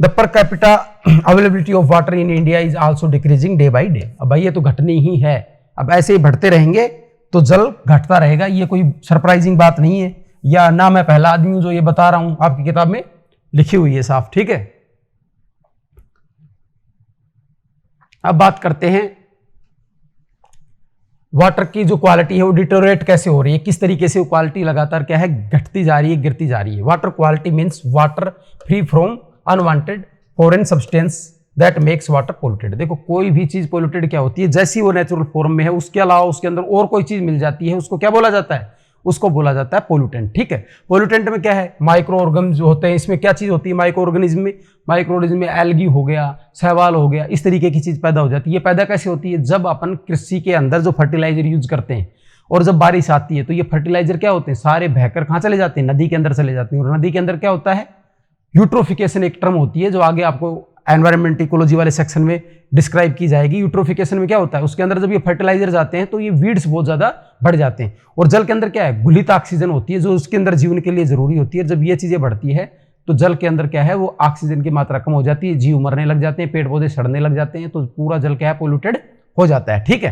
S1: the per capita availability of water in India is also decreasing day by day. अब भाई ये तो घटनी ही है, अब ऐसे ही बढ़ते रहेंगे तो जल घटता रहेगा। ये कोई सरप्राइजिंग बात नहीं है, या ना मैं पहला आदमी हूं जो ये बता रहा हूं, आपकी किताब में लिखी हुई है साफ। ठीक है, अब बात करते हैं वाटर की जो क्वालिटी है वो डिटोरेट कैसे हो रही है, किस तरीके से वो क्वालिटी लगातार क्या है, घटती जा रही है, गिरती जा रही है। Water quality means water free from unwanted foreign substance that makes water polluted. देखो कोई भी चीज पोल्यूटेड क्या होती है, जैसी वो नेचुरल फॉर्म में है उसके अलावा उसके अंदर और कोई चीज मिल जाती है, उसको क्या बोला जाता है, उसको बोला जाता है पोल्यूटेंट। ठीक है, पोल्यूटेंट में क्या है, माइक्रो ऑर्गेनिज्म जो होते हैं, इसमें क्या चीज होती है, माइक्रो ऑर्गेनिज्म में एल्गी हो गया, शैवाल हो गया, इस तरीके की चीज पैदा हो जाती है। ये पैदा कैसे होती है, जब अपन कृषि के अंदर जो फर्टिलाइजर यूज करते हैं और जब बारिश आती है तो ये फर्टिलाइजर क्या होते हैं, सारे बहकर कहाँ चले जाते हैं, नदी के अंदर चले जाते हैं। और नदी के अंदर क्या होता है, यूट्रोफिकेशन एक टर्म होती है जो आगे आपको एनवायरमेंट इकोलॉजी वाले सेक्शन में डिस्क्राइब की जाएगी। यूट्रोफिकेशन में क्या होता है, उसके अंदर जब ये फर्टिलाइजर जाते हैं तो ये वीड्स बहुत ज्यादा बढ़ जाते हैं। और जल के अंदर क्या है, घुलित ऑक्सीजन होती है जो उसके अंदर जीवन के लिए जरूरी होती है। जब ये चीजें बढ़ती है तो जल के अंदर क्या है, वो ऑक्सीजन की मात्रा कम हो जाती है, जीव मरने लग जाते हैं, पेड़ पौधे सड़ने लग जाते हैं, तो पूरा जल क्या है, पोल्यूटेड हो जाता है। ठीक है,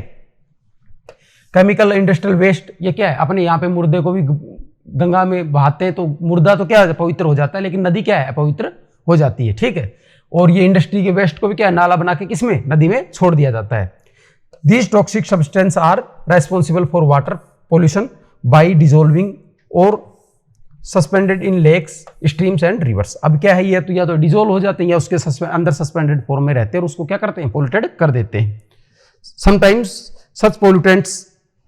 S1: केमिकल इंडस्ट्रियल वेस्ट, ये क्या है, अपने यहाँ पे मुर्दे को भी गंगा में बहाते हैं तो मुर्दा तो क्या है, पवित्र हो जाता है, लेकिन नदी क्या है, अपवित्र हो जाती है। ठीक है, और ये इंडस्ट्री के वेस्ट को भी क्या है, नाला बना के किसमें, नदी में छोड़ दिया जाता है। These toxic substance are responsible for water pollution by dissolving or suspended in lakes, streams and rivers. अब क्या है, ये तो या तो डिजोल्व हो जाते हैं या उसके अंदर सस्पेंडेड फॉर्म में रहते हैं और उसको क्या करते हैं, पोल्यूटेड कर देते हैं। Sometimes such pollutants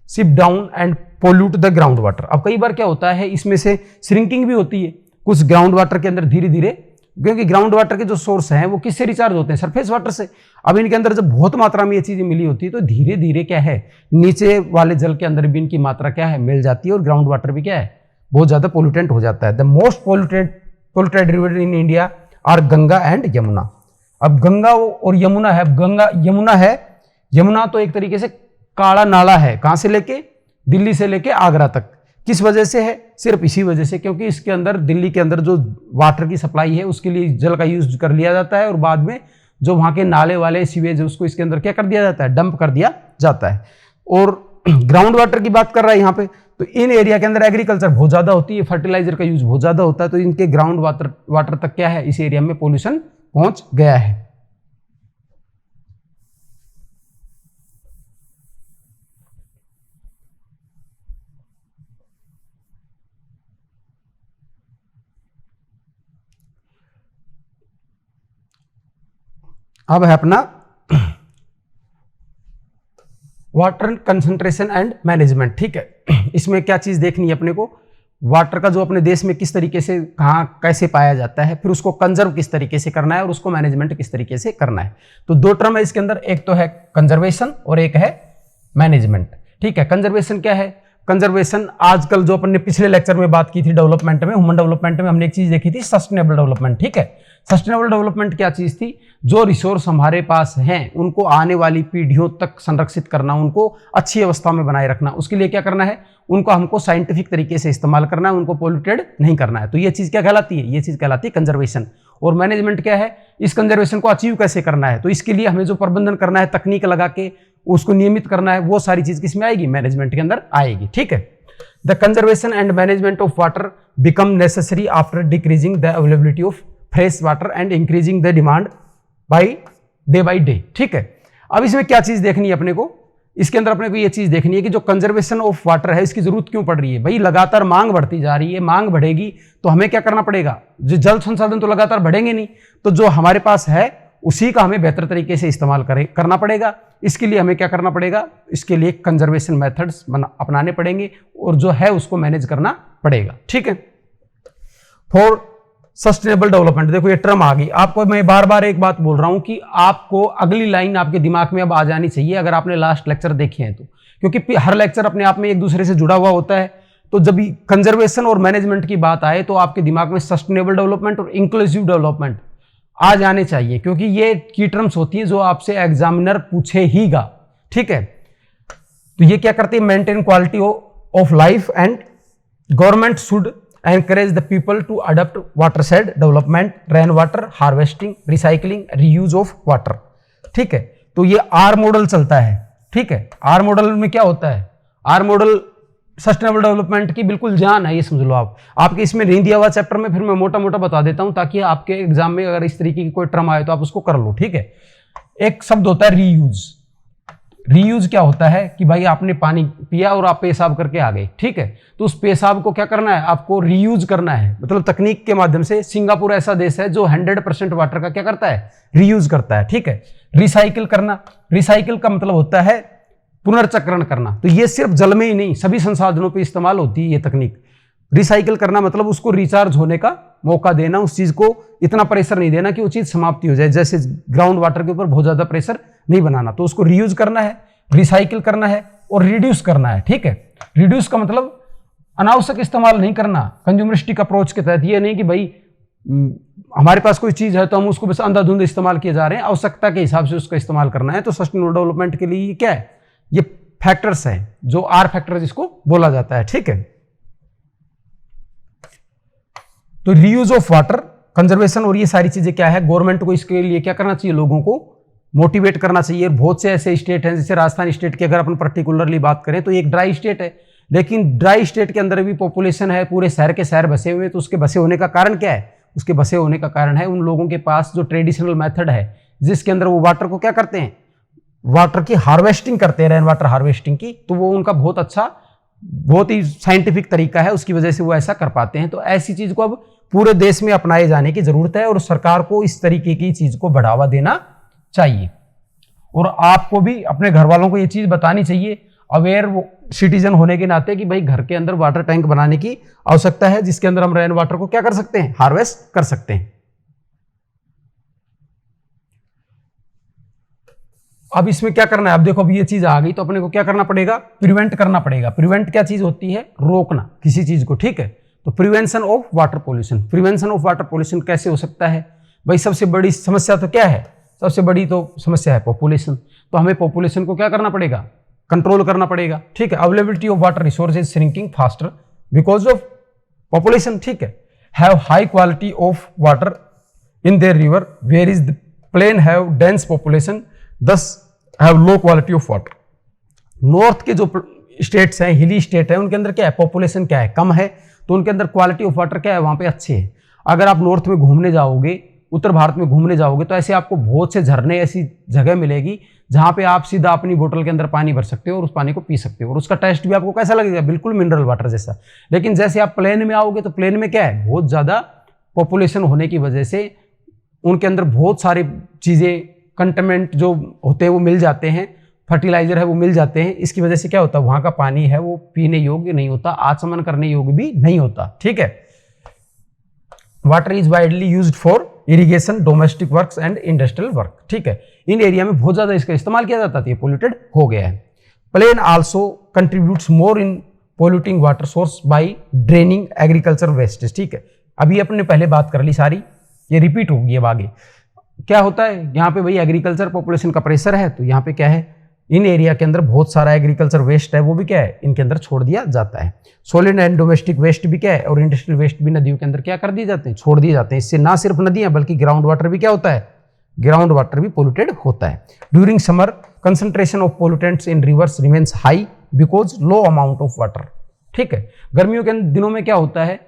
S1: seep down and pollute the ground water. अब कई बार क्या होता है, इसमें से श्रिंकिंग भी होती है कुछ ग्राउंड वाटर के अंदर धीरे धीरे, क्योंकि ग्राउंड वाटर के जो सोर्स हैं वो किससे रिचार्ज होते हैं, सरफेस वाटर से। अब इनके अंदर जब बहुत मात्रा में ये चीजें मिली होती है तो धीरे धीरे क्या है, नीचे वाले जल के अंदर भी इनकी मात्रा क्या है, मिल जाती है और ग्राउंड वाटर भी क्या है, बहुत ज्यादा पोल्यूटेंट हो जाता है। The most polluted river in India are Ganga and Yamuna. अब गंगा और यमुना है, गंगा यमुना है, यमुना तो एक तरीके से काला नाला है, कहां से लेके, दिल्ली से लेके आगरा तक। किस वजह से है, सिर्फ इसी वजह से, क्योंकि इसके अंदर दिल्ली के अंदर जो वाटर की सप्लाई है उसके लिए जल का यूज कर लिया जाता है और बाद में जो वहां के नाले वाले सीवेज है उसको इसके अंदर क्या कर दिया जाता है, डंप कर दिया जाता है। और ग्राउंड वाटर की बात कर रहा है यहाँ पे, तो इन एरिया के अंदर एग्रीकल्चर बहुत ज्यादा होती है, फर्टिलाइजर का यूज बहुत ज्यादा होता है, तो इनके ग्राउंड वाटर तक क्या है, इस एरिया में पोल्यूशन पहुंच गया है। अब है अपना वाटर कंसंट्रेशन एंड मैनेजमेंट। ठीक है, इसमें क्या चीज देखनी है अपने को, वाटर का जो अपने देश में किस तरीके से कहाँ कैसे पाया जाता है, फिर उसको कंजर्व किस तरीके से करना है और उसको मैनेजमेंट किस तरीके से करना है। तो दो टर्म है इसके अंदर, एक तो है कंजर्वेशन और एक है मैनेजमेंट। ठीक है, कंजर्वेशन क्या है, कंजर्वेशन आजकल जो अपन ने पिछले लेक्चर में बात की थी डेवलपमेंट में, ह्यूमन डेवलपमेंट में हमने एक चीज देखी थी, सस्टेनेबल डेवलपमेंट। ठीक है, सस्टेनेबल डेवलपमेंट क्या चीज थी, जो रिसोर्स हमारे पास हैं उनको आने वाली पीढ़ियों तक संरक्षित करना, उनको अच्छी अवस्था में बनाए रखना। उसके लिए क्या करना है, उनको हमको साइंटिफिक तरीके से इस्तेमाल करना है, उनको पोल्यूटेड नहीं करना है। तो ये चीज क्या कहलाती है, ये चीज कहलाती है कंजर्वेशन। और मैनेजमेंट क्या है, इस कंजर्वेशन को अचीव कैसे करना है। तो इसके लिए हमें जो प्रबंधन करना है, तकनीक लगा के उसको नियमित करना है, वो सारी चीज किसमें आएगी, मैनेजमेंट के अंदर आएगी। ठीक है। The conservation and management of water become necessary after decreasing the availability of fresh water and increasing the demand by day. ठीक है। अब इसमें क्या चीज देखनी है अपने को, इसके अंदर अपने को ये चीज देखनी है कि जो कंजर्वेशन ऑफ वाटर है इसकी जरूरत क्यों पड़ रही है। भाई लगातार मांग बढ़ती जा रही है, मांग बढ़ेगी तो हमें क्या करना पड़ेगा, जो जल संसाधन तो लगातार बढ़ेंगे नहीं, तो जो हमारे पास है उसी का हमें बेहतर तरीके से इस्तेमाल करना पड़ेगा। इसके लिए हमें क्या करना पड़ेगा, इसके लिए कंजर्वेशन मेथड्स अपनाने पड़ेंगे और जो है उसको मैनेज करना पड़ेगा। ठीक है। फॉर सस्टेनेबल डेवलपमेंट, देखो ये टर्म आ गई, आपको मैं बार बार एक बात बोल रहा हूं कि आपको अगली लाइन आपके दिमाग में अब आ जानी चाहिए अगर आपने लास्ट लेक्चर देखे हैं तो, क्योंकि हर लेक्चर अपने आप में एक दूसरे से जुड़ा हुआ होता है। तो जब कंजर्वेशन और मैनेजमेंट की बात आए तो आपके दिमाग में सस्टेनेबल डेवलपमेंट और इंक्लूसिव डेवलपमेंट आ जाने चाहिए, क्योंकि ये की टर्म्स होती हैं जो आपसे एग्जामिनर पूछे हीगा। ठीक है। तो ये क्या करते हैं, maintain quality of life and government should encourage the people to adopt watershed development, rain water harvesting, recycling, reuse of water। ठीक है। तो ये आर मॉडल चलता है। ठीक है। आर मॉडल में क्या होता है, आर मॉडल सस्टेनेबल डेवलपमेंट की बिल्कुल जान है, ये समझ लो आप। आपके इसमें नहीं दिया हुआ चैप्टर में फिर मैं मोटा मोटा बता देता हूं ताकि आपके एग्जाम में अगर इस तरीके की कोई टर्म आए तो आप उसको कर लो। ठीक है। एक शब्द होता है रीयूज। रीयूज क्या होता है कि भाई आपने पानी पिया और आप पेशाब करके आ गए। ठीक है। तो उस पेशाब को क्या करना है, आपको रीयूज करना है, मतलब तकनीक के माध्यम से। सिंगापुर ऐसा देश है जो 100% वाटर का क्या करता है, रीयूज करता है। ठीक है। रिसाइकिल करना, रिसाइकिल का मतलब होता है पुनर्चक्रण करना। तो ये सिर्फ जल में ही नहीं, सभी संसाधनों पर इस्तेमाल होती है ये तकनीक। रिसाइकिल करना मतलब उसको रिचार्ज होने का मौका देना, उस चीज को इतना प्रेशर नहीं देना कि वो चीज समाप्ति हो जाए। जैसे ग्राउंड वाटर के ऊपर बहुत ज्यादा प्रेशर नहीं बनाना, तो उसको रीयूज करना है, रिसाइकिल करना है और रिड्यूस करना है। ठीक है। रिड्यूस का मतलब अनावश्यक इस्तेमाल नहीं करना, कंज्यूमरिस्टिक अप्रोच के तहत। ये नहीं कि भाई हमारे पास कोई चीज है तो हम उसको बस अंधाधुंध इस्तेमाल किए जा रहे हैं, आवश्यकता के हिसाब से उसका इस्तेमाल करना है। तो सस्टेनेबल डेवलपमेंट के लिए क्या है, ये फैक्टर्स हैं, जो आर फैक्टर जिसको बोला जाता है। ठीक है। तो रीयूज ऑफ वाटर, कंजर्वेशन और ये सारी चीजें क्या है, गवर्नमेंट को इसके लिए क्या करना चाहिए, लोगों को मोटिवेट करना चाहिए। बहुत से ऐसे स्टेट हैं, जैसे राजस्थान स्टेट की अगर अपन पर्टिकुलरली बात करें तो एक ड्राई स्टेट है, लेकिन ड्राई स्टेट के अंदर भी पॉपुलेशन है, पूरे शहर के शहर बसे हुए। तो उसके बसे होने का कारण क्या है, उसके बसे होने का कारण है उन लोगों के पास जो ट्रेडिशनल मेथड है जिसके अंदर वो वाटर को क्या करते हैं, वाटर की हार्वेस्टिंग करते हैं, रेन वाटर हार्वेस्टिंग की। तो वो उनका बहुत अच्छा, बहुत ही साइंटिफिक तरीका है, उसकी वजह से वो ऐसा कर पाते हैं। तो ऐसी चीज को अब पूरे देश में अपनाए जाने की जरूरत है और सरकार को इस तरीके की चीज को बढ़ावा देना चाहिए। और आपको भी अपने घर वालों को ये चीज बतानी चाहिए, अवेयर सिटीजन होने के नाते, कि भाई घर के अंदर वाटर टैंक बनाने की आवश्यकता है जिसके अंदर हम रेन वाटर को क्या कर सकते हैं, हार्वेस्ट कर सकते हैं। अब इसमें क्या करना है, अब देखो अब ये चीज आ गई तो अपने को क्या करना पड़ेगा, प्रिवेंट करना पड़ेगा। प्रिवेंट क्या चीज होती है, रोकना किसी चीज को। ठीक है। तो prevention of water pollution, prevention of water pollution कैसे हो सकता है भाई, सबसे बड़ी समस्या तो क्या है, सबसे बड़ी तो समस्या है पॉपुलेशन। तो हमें पॉपुलेशन को क्या करना पड़ेगा, कंट्रोल करना पड़ेगा। ठीक है। Availability of water resource is shrinking faster because of population. ठीक है। Have high quality of water in their river where is the plain have dense population thus have low quality of water. North के जो states हैं, हिली state है, उनके अंदर क्या है, पॉपुलेशन क्या है, कम है, तो उनके अंदर क्वालिटी ऑफ वाटर क्या है, वहां पे अच्छी है। अगर आप नॉर्थ में घूमने जाओगे, उत्तर भारत में घूमने जाओगे, तो ऐसे आपको बहुत से झरने, ऐसी जगह मिलेगी जहां पे आप सीधा अपनी बोतल के अंदर पानी भर सकते हो और उस पानी को पी सकते हो, और उसका टेस्ट भी आपको कैसा लगेगा, बिल्कुल मिनरल वाटर जैसा। लेकिन जैसे आप प्लेन में आओगे तो प्लेन में क्या है, बहुत ज्यादा पॉपुलेशन होने की वजह से उनके अंदर बहुत सारी चीजें, कंटेनमेंट जो होते हैं वो मिल जाते हैं, फर्टिलाइजर है वो मिल जाते हैं। इसकी वजह से क्या होता है, वहां का पानी है वो पीने योग्य नहीं होता, आचमन करने योग्य भी नहीं होता। ठीक है। Water is widely used for irrigation, domestic works and industrial work. ठीक है। इन एरिया में बहुत ज्यादा इसका इस्तेमाल किया जाता था, ये पोल्यूटेड हो गया है। Plain also contributes more in polluting water source by draining agriculture wastage. ठीक है। अभी अपने पहले बात कर ली सारी, ये रिपीट होगी अब आगे। क्या होता है यहाँ पे भाई, एग्रीकल्चर पॉपुलेशन का प्रेशर है, तो यहाँ पे क्या है, इन एरिया के अंदर बहुत सारा एग्रीकल्चर वेस्ट है, वो भी क्या है, इनके अंदर छोड़ दिया जाता है। सॉलिड एंड डोमेस्टिक वेस्ट भी क्या है, और इंडस्ट्रियल वेस्ट भी नदियों के अंदर क्या कर दिए जाते हैं, छोड़ दिए जाते हैं। इससे ना सिर्फ नदियां बल्कि ग्राउंड वाटर भी क्या होता है, ग्राउंड वाटर भी पोल्यूटेड होता है। During summer concentration of pollutants in reverse remains high because low amount of water. ठीक है, गर्मियों के दिनों में क्या होता है,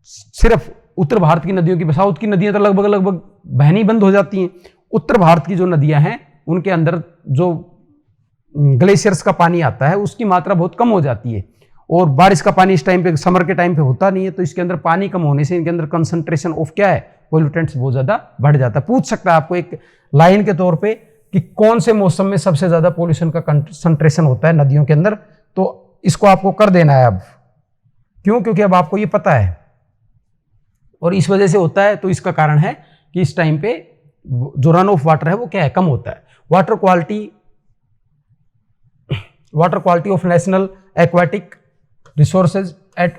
S1: सिर्फ उत्तर भारत की नदियों की, साउथ की नदियां तो लगभग बहनी बंद हो जाती हैं। उत्तर भारत की जो नदियां हैं उनके अंदर जो ग्लेशियर्स का पानी आता है उसकी मात्रा बहुत कम हो जाती है, और बारिश का पानी इस टाइम पे, समर के टाइम पे होता नहीं है, तो इसके अंदर पानी कम होने से इनके अंदर कंसंट्रेशन ऑफ क्या है, पोल्यूटेंट्स बहुत ज्यादा बढ़ जाता है। पूछ सकता है आपको एक लाइन के तौर पे कि कौन से मौसम में सबसे ज्यादा पोल्यूशन का कंसंट्रेशन होता है नदियों के अंदर, तो इसको आपको कर देना है अब। क्यों? क्योंकि अब आपको ये पता है और इस वजह से होता है, तो इसका कारण है कि इस टाइम पे जो रन ऑफ वाटर है वो क्या है, कम होता है। Water quality of national aquatic resources at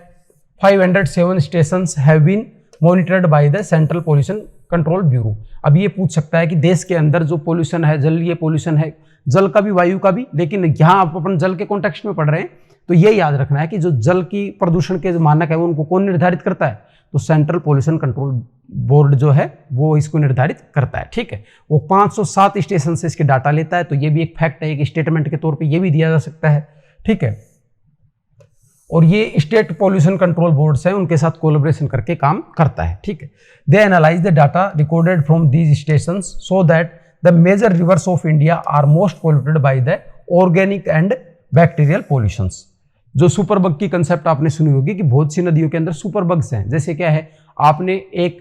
S1: 507 stations have been monitored by the central pollution control bureau. अब ये पूछ सकता है कि देश के अंदर जो पोल्यूशन है, जलीय पोल्यूशन है, जल का भी वायु का भी, लेकिन यहाँ आप अपन जल के कॉन्टेक्स्ट में पढ़ रहे हैं, तो ये याद रखना है कि जो जल की प्रदूषण के जो मानक है उनको कौन निर्धारित करता है, तो सेंट्रल पोल्यूशन कंट्रोल बोर्ड जो है वो इसको निर्धारित करता है। ठीक है, वो 507 स्टेशन से इसके डाटा लेता है, तो ये भी एक फैक्ट है, एक स्टेटमेंट के तौर पे ये भी दिया जा सकता है। ठीक है, और ये स्टेट पोल्यूशन कंट्रोल बोर्ड्स हैं, उनके साथ कोलैबोरेशन करके काम करता है। ठीक है, they analyse the data recorded from these stations so that the major rivers of India are most polluted by the organic and bacterial pollutions. जो सुपर बग की कंसेप्ट आपने सुनी होगी कि बहुत सी नदियों के अंदर सुपर बग्स हैं। जैसे क्या है, आपने एक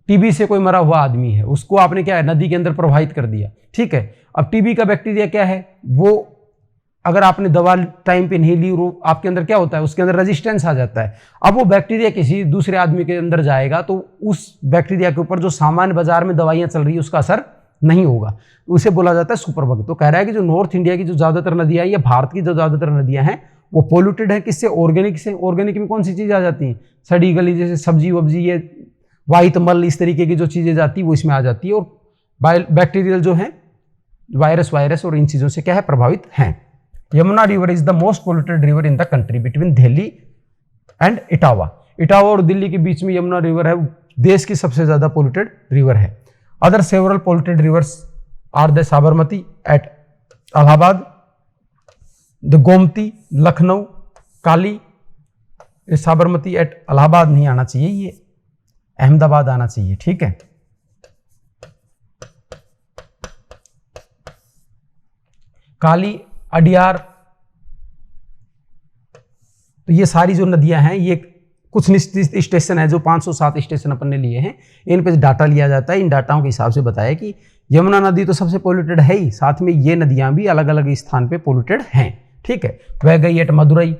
S1: टीबी से कोई मरा हुआ आदमी है, उसको आपने क्या है, नदी के अंदर प्रवाहित कर दिया। ठीक है, अब टीबी का बैक्टीरिया क्या है, वो अगर आपने दवा टाइम पे नहीं ली, वो आपके अंदर क्या होता है, उसके अंदर रेजिस्टेंस आ जाता है। अब वो बैक्टीरिया किसी दूसरे आदमी के अंदर जाएगा तो उस बैक्टीरिया के ऊपर जो सामान्य बाजार में दवाइयां चल रही है उसका असर नहीं होगा, उसे बोला जाता है सुपर बग। तो कह रहा है कि जो नॉर्थ इंडिया की जो ज्यादातर नदियां या भारत की जो ज्यादातर नदियां हैं वो पोल्यूटेड है, किससे, ऑर्गेनिक से। ऑर्गेनिक में कौन सी चीज आ जाती है, सड़ी गली जैसे सब्जी वब्जी, ये वाहित मल, इस तरीके की जो चीजें जाती है वो इसमें आ जाती है, और बैक्टीरियल जो है वायरस और इन चीजों से क्या है, प्रभावित हैं। Yamuna river is the most polluted river in the country between Delhi and Etawah. Etawah और दिल्ली के बीच में यमुना रिवर है, देश की सबसे ज्यादा पोल्यूटेड रिवर है। Other several polluted rivers are the Sabarmati at Allahabad, the Gomti, Lucknow, Kali. Sabarmati at Allahabad नहीं आना चाहिए, ये अहमदाबाद आना चाहिए। ठीक है, काली, अडियार, तो ये सारी जो नदियां हैं, ये कुछ निश्चित स्टेशन है जो 507 स्टेशन अपन ने लिए हैं, इन पे डाटा लिया जाता है। इन डाटाओं के हिसाब से बताया कि यमुना नदी तो सबसे पोल्यूटेड है ही, साथ में ये नदियां भी अलग अलग स्थान पे पोल्यूटेड हैं। ठीक है, वैगई एट मदुरई,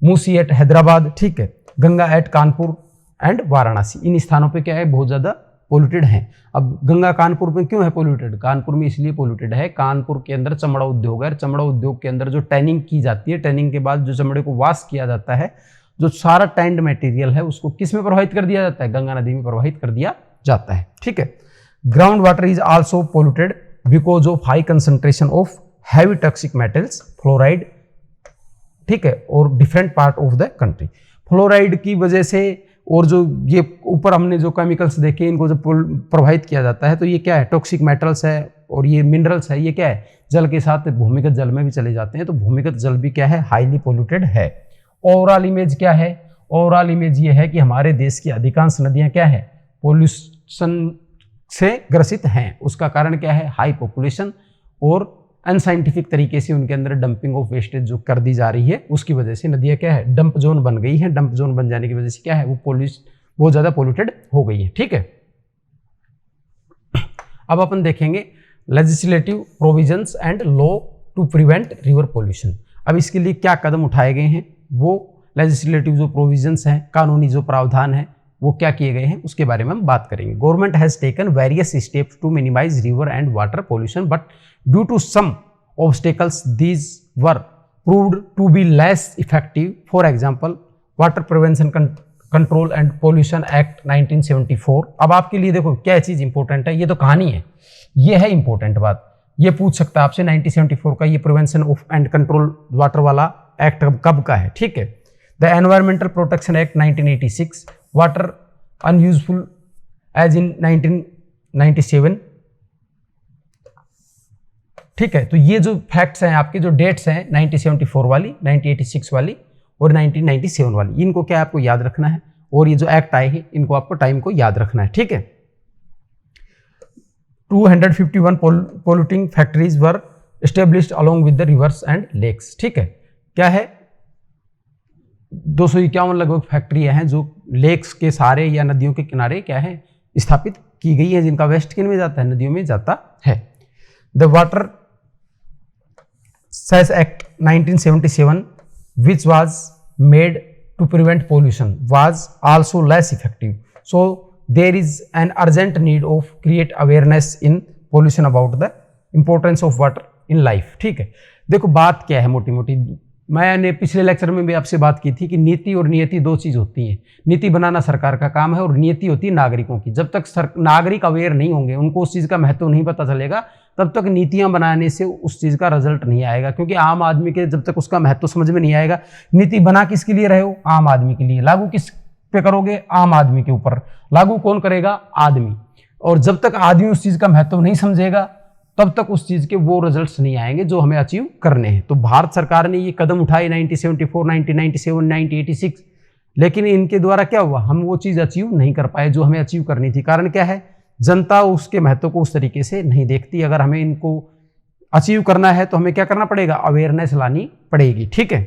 S1: मूसी एट हैदराबाद, ठीक है, गंगा एट कानपुर एंड वाराणसी। इन स्थानों पे क्या है, बहुत ज्यादा पोल्यूटेड है। अब गंगा कानपुर में क्यों है पोल्यूटेड, कानपुर में इसलिए पोल्यूटेड है, कानपुर के अंदर चमड़ा उद्योग है। चमड़ा उद्योग के अंदर जो टैनिंग की जाती है, टैनिंग के बाद जो चमड़े को वॉश किया जाता है, जो सारा टैंड मटेरियल है उसको किस में प्रवाहित कर दिया जाता है, गंगा नदी में प्रवाहित कर दिया जाता है। ठीक है, ground water is also polluted because of high concentration of heavy toxic metals, fluoride, ठीक है, और different part of the country. Fluoride की वजह से, और जो ये ऊपर हमने जो केमिकल्स देखे, इनको जब प्रवाहित किया जाता है तो ये क्या है, टॉक्सिक मेटल्स है और ये मिनरल्स है, ये क्या है, जल के साथ भूमिगत जल में भी चले जाते हैं, तो भूमिगत जल भी क्या है, हाईली पोल्यूटेड है। ओवरऑल इमेज क्या है, ओवरऑल इमेज ये है कि हमारे देश की अधिकांश नदियां क्या है, पोल्यूशन से ग्रसित हैं। उसका कारण क्या है, हाई पॉपुलेशन और अनसाइंटिफिक तरीके से उनके अंदर डंपिंग ऑफ वेस्टेज जो कर दी जा रही है, उसकी वजह से नदियां क्या है, डंप जोन बन गई है। डंप जोन बन जाने की वजह से क्या है, वो बहुत ज्यादा पोल्यूटेड हो गई है। ठीक है, अब अपन देखेंगे legislative provisions and law to prevent river pollution. अब इसके लिए क्या कदम उठाए गए हैं, वो लेजिस्लेटिव जो प्रोविजंस हैं, कानूनी जो प्रावधान है, वो क्या किए गए हैं उसके बारे में हम बात करेंगे। Government has taken various steps to minimise river and water pollution, but due to some obstacles these were proved to be less effective. For example, water prevention control and pollution act 1974। अब आपके लिए देखो क्या चीज important है, ये तो कहानी है, ये है इंपॉर्टेंट बात। ये पूछ सकता है आपसे 1974 का ये prevention of and control water वाला एक्ट कब का है, ठीक है। The environmental protection act 1986, water unuseful as in 1997, ठीक है। तो ये जो फैक्ट्स हैं आपके, जो डेट्स हैं 1974 वाली, 1986 वाली और 1997 वाली, इनको क्या आपको याद रखना है, और ये जो एक्ट आए हैं इनको आपको टाइम को याद रखना है, ठीक है। 251 polluting factories were established along with the rivers and lakes, ठीक है। क्या है, 251 लगभग फैक्ट्रियां हैं जो लेक्स के सारे या नदियों के किनारे क्या है स्थापित की गई है, जिनका वेस्ट किन में जाता है, नदियों में जाता है। The water cess act 1977 which was made to prevent pollution was also less effective, so there is an urgent need of create awareness in pollution about the importance of water in life, ठीक है। देखो बात क्या है मोटी मोटी, मैंने पिछले लेक्चर में भी आपसे बात की थी कि नीति और नियति दो चीज होती हैं। नीति बनाना सरकार का काम है और नियति होती है नागरिकों की। जब तक नागरिक अवेयर नहीं होंगे, उनको उस चीज का महत्व नहीं पता चलेगा, तब तक नीतियां बनाने से उस चीज का रिजल्ट नहीं आएगा। क्योंकि आम आदमी के जब तक उसका महत्व समझ में नहीं आएगा, नीति बना किसके लिए रहे हो, आम आदमी के लिए, लागू किस पे करोगे, आम आदमी के ऊपर, लागू कौन करेगा, आदमी। और जब तक आदमी उस चीज का महत्व नहीं समझेगा, तब तक उस चीज के वो रिजल्ट्स नहीं आएंगे जो हमें अचीव करने हैं। तो भारत सरकार ने ये कदम उठाए 1974, 1997, 1986, लेकिन इनके द्वारा क्या हुआ, हम वो चीज अचीव नहीं कर पाए जो हमें अचीव करनी थी। कारण क्या है, जनता उसके महत्व को उस तरीके से नहीं देखती। अगर हमें इनको अचीव करना है तो हमें क्या करना पड़ेगा, अवेयरनेस लानी पड़ेगी, ठीक है।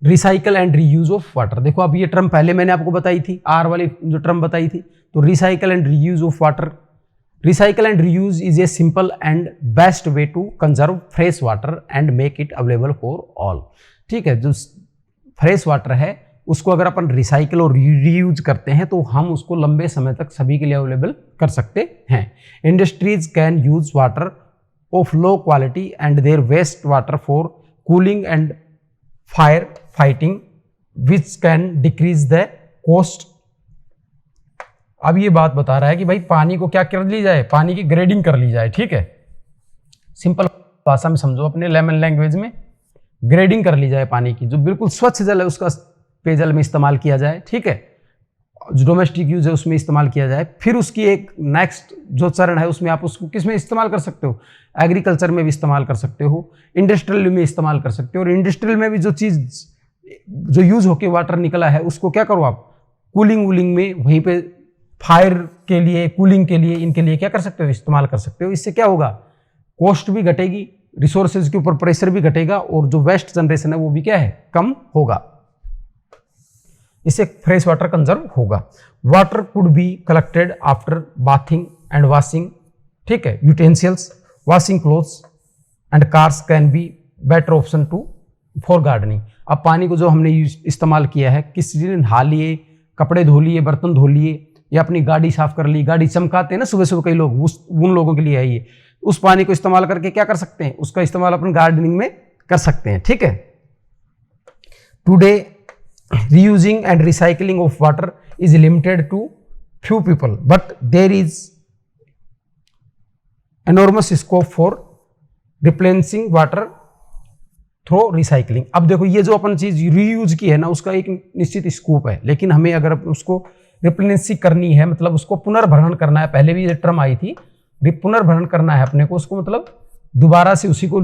S1: Recycle and reuse of water, देखो अब ये टर्म पहले मैंने आपको बताई थी, आर वाली जो टर्म बताई थी, तो recycle and reuse of water. Recycle and reuse is a simple and best way to conserve fresh water and make it available for all, ठीक है। जो फ्रेश वाटर है उसको अगर अपन रिसाइकल और रीयूज करते हैं तो हम उसको लंबे समय तक सभी के लिए अवेलेबल कर सकते हैं। Industries can use water of low quality and their waste water for cooling and fire fighting which can decrease the cost. अब ये बात बता रहा है कि भाई पानी को क्या कर ली जाए, पानी की ग्रेडिंग कर ली जाए, ठीक है। सिंपल भाषा में समझो, अपने लेमन लैंग्वेज में ग्रेडिंग कर ली जाए पानी की। जो बिल्कुल स्वच्छ जल है उसका पेयजल में इस्तेमाल किया जाए, ठीक है। जो डोमेस्टिक यूज है उसमें इस्तेमाल किया जाए। फिर उसकी एक नेक्स्ट जो चरण है उसमें आप उसको किस में इस्तेमाल कर सकते हो, एग्रीकल्चर में भी इस्तेमाल कर सकते हो, इंडस्ट्रियल में इस्तेमाल कर सकते हो। और इंडस्ट्रियल में भी जो चीज़ जो यूज होके वाटर निकला है उसको क्या करो आप, कूलिंग वूलिंग में, वहीं पे फायर के लिए, कूलिंग के लिए, इनके लिए क्या कर सकते हो, इस्तेमाल कर सकते हो। इससे क्या होगा, कॉस्ट भी घटेगी, रिसोर्सेज के ऊपर प्रेशर भी घटेगा, और जो वेस्ट जनरेशन है वो भी क्या है, कम होगा। इससे फ्रेश वाटर कंजर्व होगा। Water could be collected after bathing and washing, ठीक है, utensils, washing clothes and cars can be better option to for gardening. अब पानी को जो हमने इस्तेमाल किया है, किसी ने नहा लिए, कपड़े धो लिए, बर्तन धो लिए, या अपनी गाड़ी साफ कर ली, गाड़ी चमकाते हैं ना सुबह सुबह कई लोग, उन लोगों के लिए है ये। उस पानी को इस्तेमाल करके क्या कर सकते हैं, उसका इस्तेमाल अपन गार्डनिंग में कर सकते हैं, ठीक है। Today reusing and recycling of water is limited to few people, but there is enormous scope for replenishing water through recycling। अब देखो ये जो अपन चीज रीयूज की है ना, उसका एक निश्चित स्कोप है, लेकिन हमें अगर उसको रिप्लेनिश करनी है, मतलब उसको पुनर्भरण करना है, पहले भी ये टर्म आई थी, पुनर्भरण करना है अपने को, उसको मतलब दोबारा से उसी को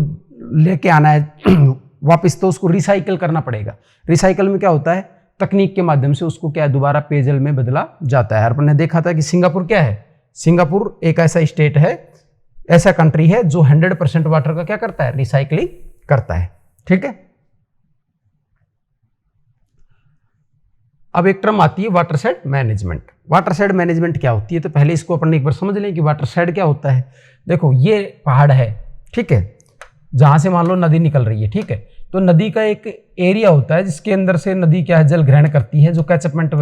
S1: लेके आना है वापस, तो उसको रिसाइकल करना पड़ेगा। रिसाइकल में क्या होता है, तकनीक के माध्यम से उसको क्या दोबारा पेयजल में बदला जाता है। अपन ने देखा था कि सिंगापुर क्या है, सिंगापुर एक ऐसा स्टेट है, ऐसा कंट्री है जो 100% वाटर का क्या करता है, रिसाइकलिंग करता है, ठीक है। अब एक टर्म आती है वाटरशेड मैनेजमेंट। वाटरशेड मैनेजमेंट क्या होती है, तो पहले इसको अपन एक बार समझ लें कि वाटरशेड क्या होता है। देखो ये पहाड़ है, ठीक है, जहां से मान लो नदी निकल रही है, ठीक है, तो नदी का एक एरिया होता है जिसके अंदर से नदी क्या है, जल ग्रहण करती है, जो कैचअपमेंट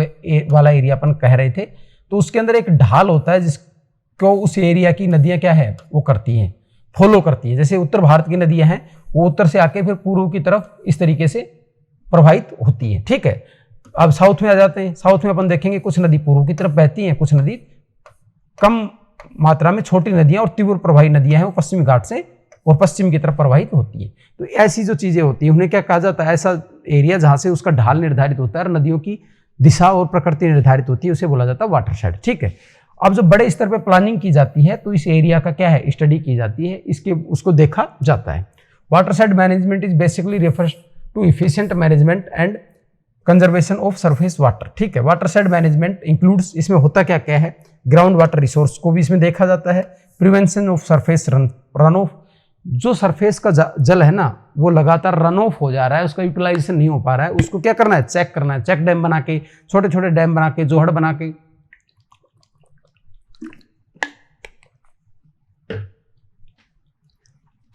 S1: वाला एरिया अपन कह रहे थे। तो उसके अंदर एक ढाल होता है जिसको उस एरिया की नदियां क्या है, वो करती हैं, फॉलो करती हैं। जैसे उत्तर भारत की नदियां हैं, वो उत्तर से आके फिर पूर्व की तरफ इस तरीके से प्रवाहित होती है, ठीक है। अब साउथ में आ जाते हैं, साउथ में अपन देखेंगे कुछ नदी पूर्व की तरफ बहती हैं, कुछ नदी कम मात्रा में छोटी नदियां और तीव्र प्रवाही नदियां हैं वो पश्चिमी घाट से और पश्चिम की तरफ प्रवाहित होती है। तो ऐसी जो चीजें होती हैं उन्हें क्या कहा जाता है, ऐसा एरिया जहां से उसका ढाल निर्धारित होता है और नदियों की दिशा और प्रकृति निर्धारित होती है, उसे बोला जाता है वाटरशेड। ठीक है, अब जब बड़े स्तर पर प्लानिंग की जाती है तो इस एरिया का क्या है, स्टडी की जाती है, इसके उसको देखा जाता है। Watershed management is basically refers to efficient management and conservation of surface water. ठीक है, वाटरशेड मैनेजमेंट इंक्लूड्स, इसमें होता क्या क्या है, ग्राउंड वाटर रिसोर्स को भी इसमें देखा जाता है, prevention of surface run of, जो सरफेस का जल है ना वो लगातार रन ऑफ हो जा रहा है, उसका यूटिलाइजेशन नहीं हो पा रहा है, उसको क्या करना है, चेक करना है, चेक डैम बना के, छोटे छोटे डैम बना के, जोहड़ बना के।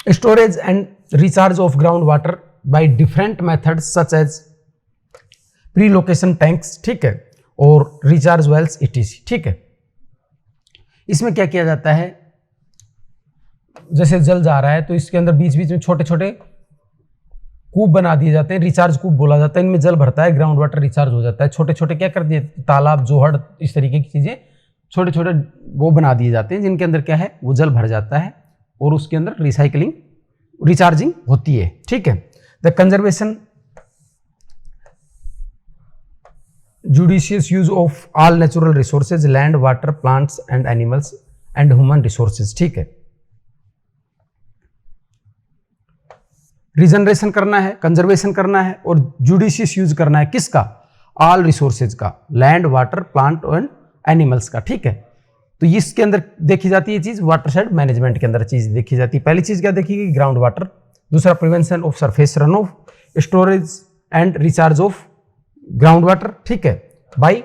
S1: Storage and recharge of ground water by different methods such as pre location tanks, ठीक है, और रिचार्ज वेल्स इटीसी। ठीक है, इसमें क्या किया जाता है, जैसे जल जा रहा है तो इसके अंदर बीच बीच में छोटे छोटे कूप बना दिए जाते हैं, रिचार्ज कूप बोला जाता है, इनमें जल भरता है, ग्राउंड वाटर रिचार्ज हो जाता है। छोटे छोटे क्या कर दिए, तालाब, जोहड़, इस तरीके की चीजें छोटे छोटे वो बना दिए जाते हैं जिनके अंदर क्या है वो जल भर जाता है और उसके अंदर रिसाइकलिंग, रिचार्जिंग होती है। ठीक है, the conservation judicious use of all natural resources, land, water, plants and animals and human resources. ठीक है, रिजनरेशन करना है, कंजर्वेशन करना है और जुडिशियस यूज करना है, किसका, ऑल रिसोर्सेज का, land, water, plant and animals का। ठीक है, तो इसके अंदर देखी जाती है चीज, वाटरशेड मैनेजमेंट के अंदर चीज देखी जाती है। पहली चीज क्या देखी गई, ग्राउंड वाटर, दूसरा prevention of surface run of, storage and recharge of ground water. ठीक है, बाई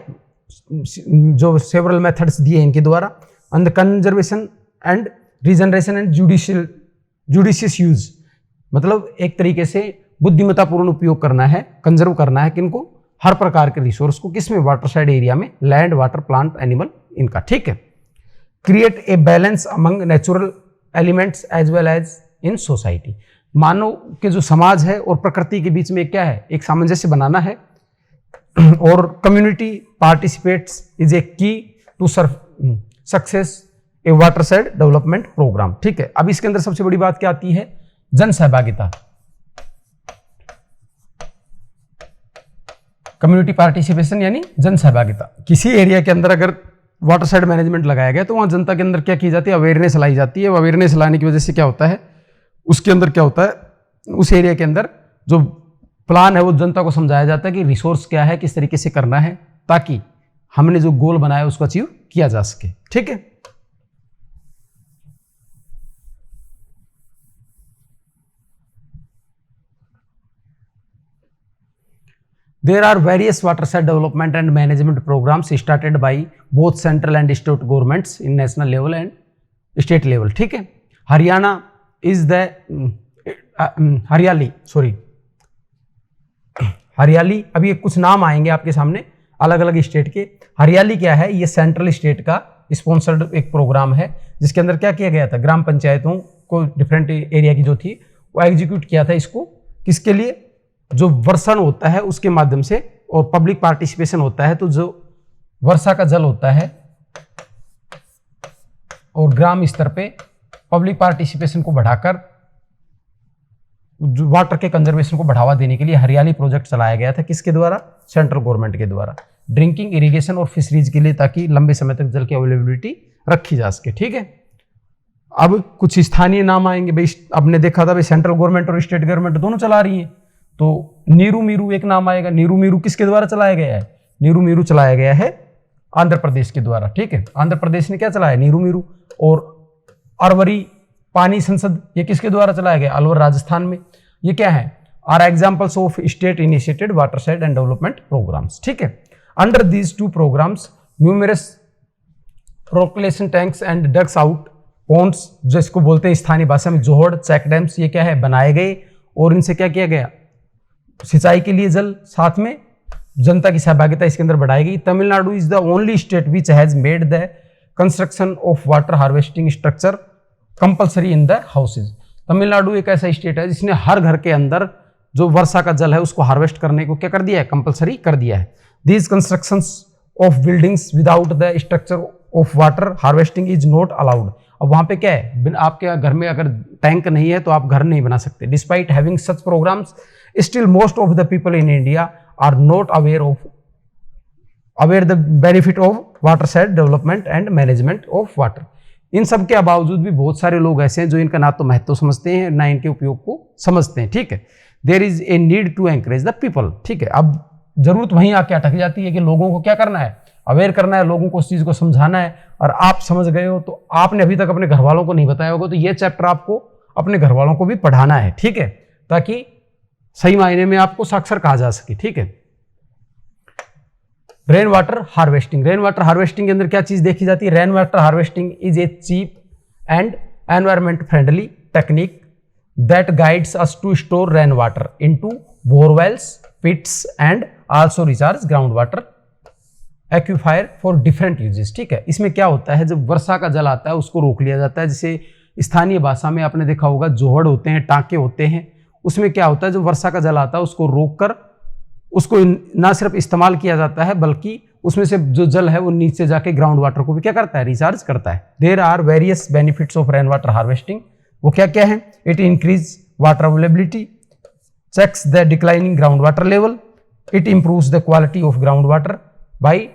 S1: जो सेवरल मेथड्स दिए इनके द्वारा, and conservation and regeneration and judicious use, मतलब एक तरीके से बुद्धिमत्तापूर्ण उपयोग करना है, कंजर्व करना है किनको, हर प्रकार के रिसोर्स को, किसमें, वाटरशेड एरिया में, लैंड, वाटर, प्लांट, एनिमल, इनका। ठीक है, create a balance among natural elements as well as in society, मानव के जो समाज है और प्रकृति के बीच में क्या है, एक सामंजस्य बनाना है, और community participates is a key to success a watershed development programme. ठीक है, अब इसके अंदर सबसे बड़ी बात क्या आती है, जन सहभागिता, कम्युनिटी पार्टिसिपेशन यानी जन सहभागिता। किसी एरिया के अंदर अगर वाटरशेड मैनेजमेंट लगाया गया तो वहां जनता के अंदर क्या की जाती है, अवेयरनेस लाई जाती है। अवेयरनेस लाने की वजह से क्या होता है, उसके अंदर क्या होता है, उस एरिया के अंदर जो प्लान है वो जनता को समझाया जाता है कि रिसोर्स क्या है, किस तरीके से करना है, ताकि हमने जो गोल बनाया उसको अचीव किया जा सके। ठीक है, There are various watershed development and management programs started by both central and state governments in national level and state level. ठीक है, हरियाणा is the हरियाली, अभी ये कुछ नाम आएंगे आपके सामने अलग अलग स्टेट के। हरियाली क्या है, ये सेंट्रल स्टेट का स्पॉन्सर्ड एक प्रोग्राम है जिसके अंदर क्या किया गया था, ग्राम पंचायतों को डिफरेंट एरिया की जो थी वो एग्जीक्यूट किया था। इसको किसके लिए, जो वर्षण होता है उसके माध्यम से और पब्लिक पार्टिसिपेशन होता है, तो जो वर्षा का जल होता है और ग्राम स्तर पे पब्लिक पार्टिसिपेशन को बढ़ाकर वाटर के कंजर्वेशन को बढ़ावा देने के लिए हरियाली प्रोजेक्ट चलाया गया था। किसके द्वारा, सेंट्रल गवर्नमेंट के द्वारा, ड्रिंकिंग, इरिगेशन और फिशरीज के लिए, ताकि लंबे समय तक जल की अवेलेबिलिटी रखी जा सके। ठीक है, अब कुछ स्थानीय नाम आएंगे भाई, आपने देखा था भाई सेंट्रल गवर्नमेंट और स्टेट गवर्नमेंट दोनों चला रही है, तो नीरू मीरू एक नाम आएगा। नीरू मीरू किसके द्वारा चलाया गया है, नीरू मीरू चलाया गया है आंध्र प्रदेश के द्वारा। ठीक है, आंध्र प्रदेश ने क्या चलाया, नीरू मीरू। और अरवरी पानी संसद, ये किसके द्वारा चलाया गया, अलवर राजस्थान में। ये क्या है, are examples of state initiated watershed and development programmes. ठीक है, under these two programmes numerous percolation tanks and dug out ponds, जिसको बोलते हैं स्थानीय भाषा में जोहड़, चेक डैम्स, ये क्या है, बनाए गए और इनसे क्या किया गया, सिंचाई के लिए जल, साथ में जनता की सहभागिता इसके अंदर बढ़ाई गई। Tamil Nadu is the only state which has made the construction of water harvesting structure compulsory in the houses. Tamil Nadu एक ऐसा स्टेट है जिसने हर घर के अंदर जो वर्षा का जल है उसको हार्वेस्ट करने को क्या कर दिया है, कंपलसरी कर दिया है। These constructions of buildings without the structure of water harvesting is not allowed. अब वहां पे क्या है, आपके घर में अगर टैंक नहीं है तो आप घर नहीं बना सकते। Despite having such programs still most of the people in India are not aware the benefit of water shed development and management of water. इन सब के बावजूद भी बहुत सारे लोग ऐसे हैं जो इनका ना तो महत्व समझते हैं ना इनके उपयोग को समझते हैं। ठीक है, there is a need to encourage the people. ठीक है, अब जरूरत वहीं आके अटक जाती है कि लोगों को क्या करना है, अवेयर करना है, लोगों को उस चीज को समझाना है। और आप समझ गए हो तो आपने अभी तक अपने घर वालों को नहीं बताया होगा, तो ये चैप्टर आपको अपने घर वालों को भी पढ़ाना है। ठीक है, ताकि सही मायने में आपको साक्षर कहा जा सके। ठीक है, rain water harvesting. Rain water harvesting के अंदर क्या चीज देखी जाती है, rain water harvesting is a cheap and environment friendly technique that guides us to store rain water into borewells, pits and also recharge ground water aquifer for different uses. ठीक है, इसमें क्या होता है, जब वर्षा का जल आता है उसको रोक लिया जाता है। जैसे स्थानीय भाषा में आपने देखा होगा जोहड़ होते हैं, टाँके होते हैं, उसमें क्या होता है, जब वर्षा का जल आता है उसको रोककर उसको ना सिर्फ इस्तेमाल किया जाता है बल्कि उसमें से जो जल है वो नीचे जाके ग्राउंड वाटर को भी क्या करता है, रिचार्ज करता है। There are various benefits of rain water harvesting. वो क्या क्या है, it increase water availability, checks the declining ground water level, it improves the quality of ground water by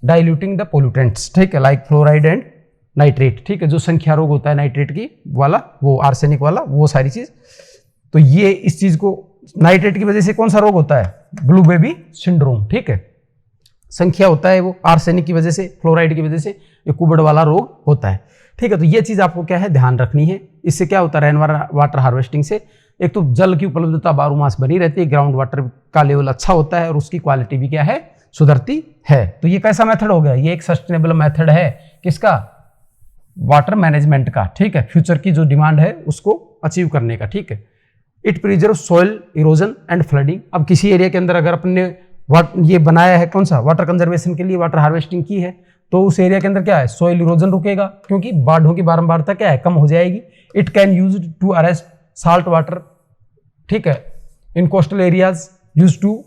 S1: diluting the pollutants. ठीक है, लाइक फ्लोराइड एंड नाइट्रेट। ठीक है, जो संख्या रोग होता है नाइट्रेट की वाला, वो आर्सेनिक वाला, वो सारी चीज। तो ये इस चीज को नाइट्रेट की वजह से कौन सा रोग होता है, ब्लू बेबी सिंड्रोम। ठीक है, संख्या होता है वो आर्सेनिक की वजह से, फ्लोराइड की वजह से ये कुबड़ वाला रोग होता है। ठीक है, तो ये चीज आपको क्या है ध्यान रखनी है। इससे क्या होता है, रेन वाटर हार्वेस्टिंग से एक तो जल की उपलब्धता बारहमास बनी रहती है, ग्राउंड वाटर का लेवल अच्छा होता है और उसकी क्वालिटी भी क्या है, सुधरती है। तो ये कैसा मेथड हो गया, ये एक सस्टेनेबल मेथड है किसका, वाटर मैनेजमेंट का। ठीक है, फ्यूचर की जो डिमांड है उसको अचीव करने का। ठीक है, it preserve soil erosion and flooding. अब किसी एरिया के अंदर अगर अपने ये बनाया है कौन सा, वाटर कंजर्वेशन के लिए वाटर हार्वेस्टिंग की है, तो उस एरिया के अंदर क्या है, सॉइल इरोजन रुकेगा क्योंकि बाढ़ों की बारंबारता क्या है, कम हो जाएगी। It can use to arrest salt water. ठीक है, in coastal areas use to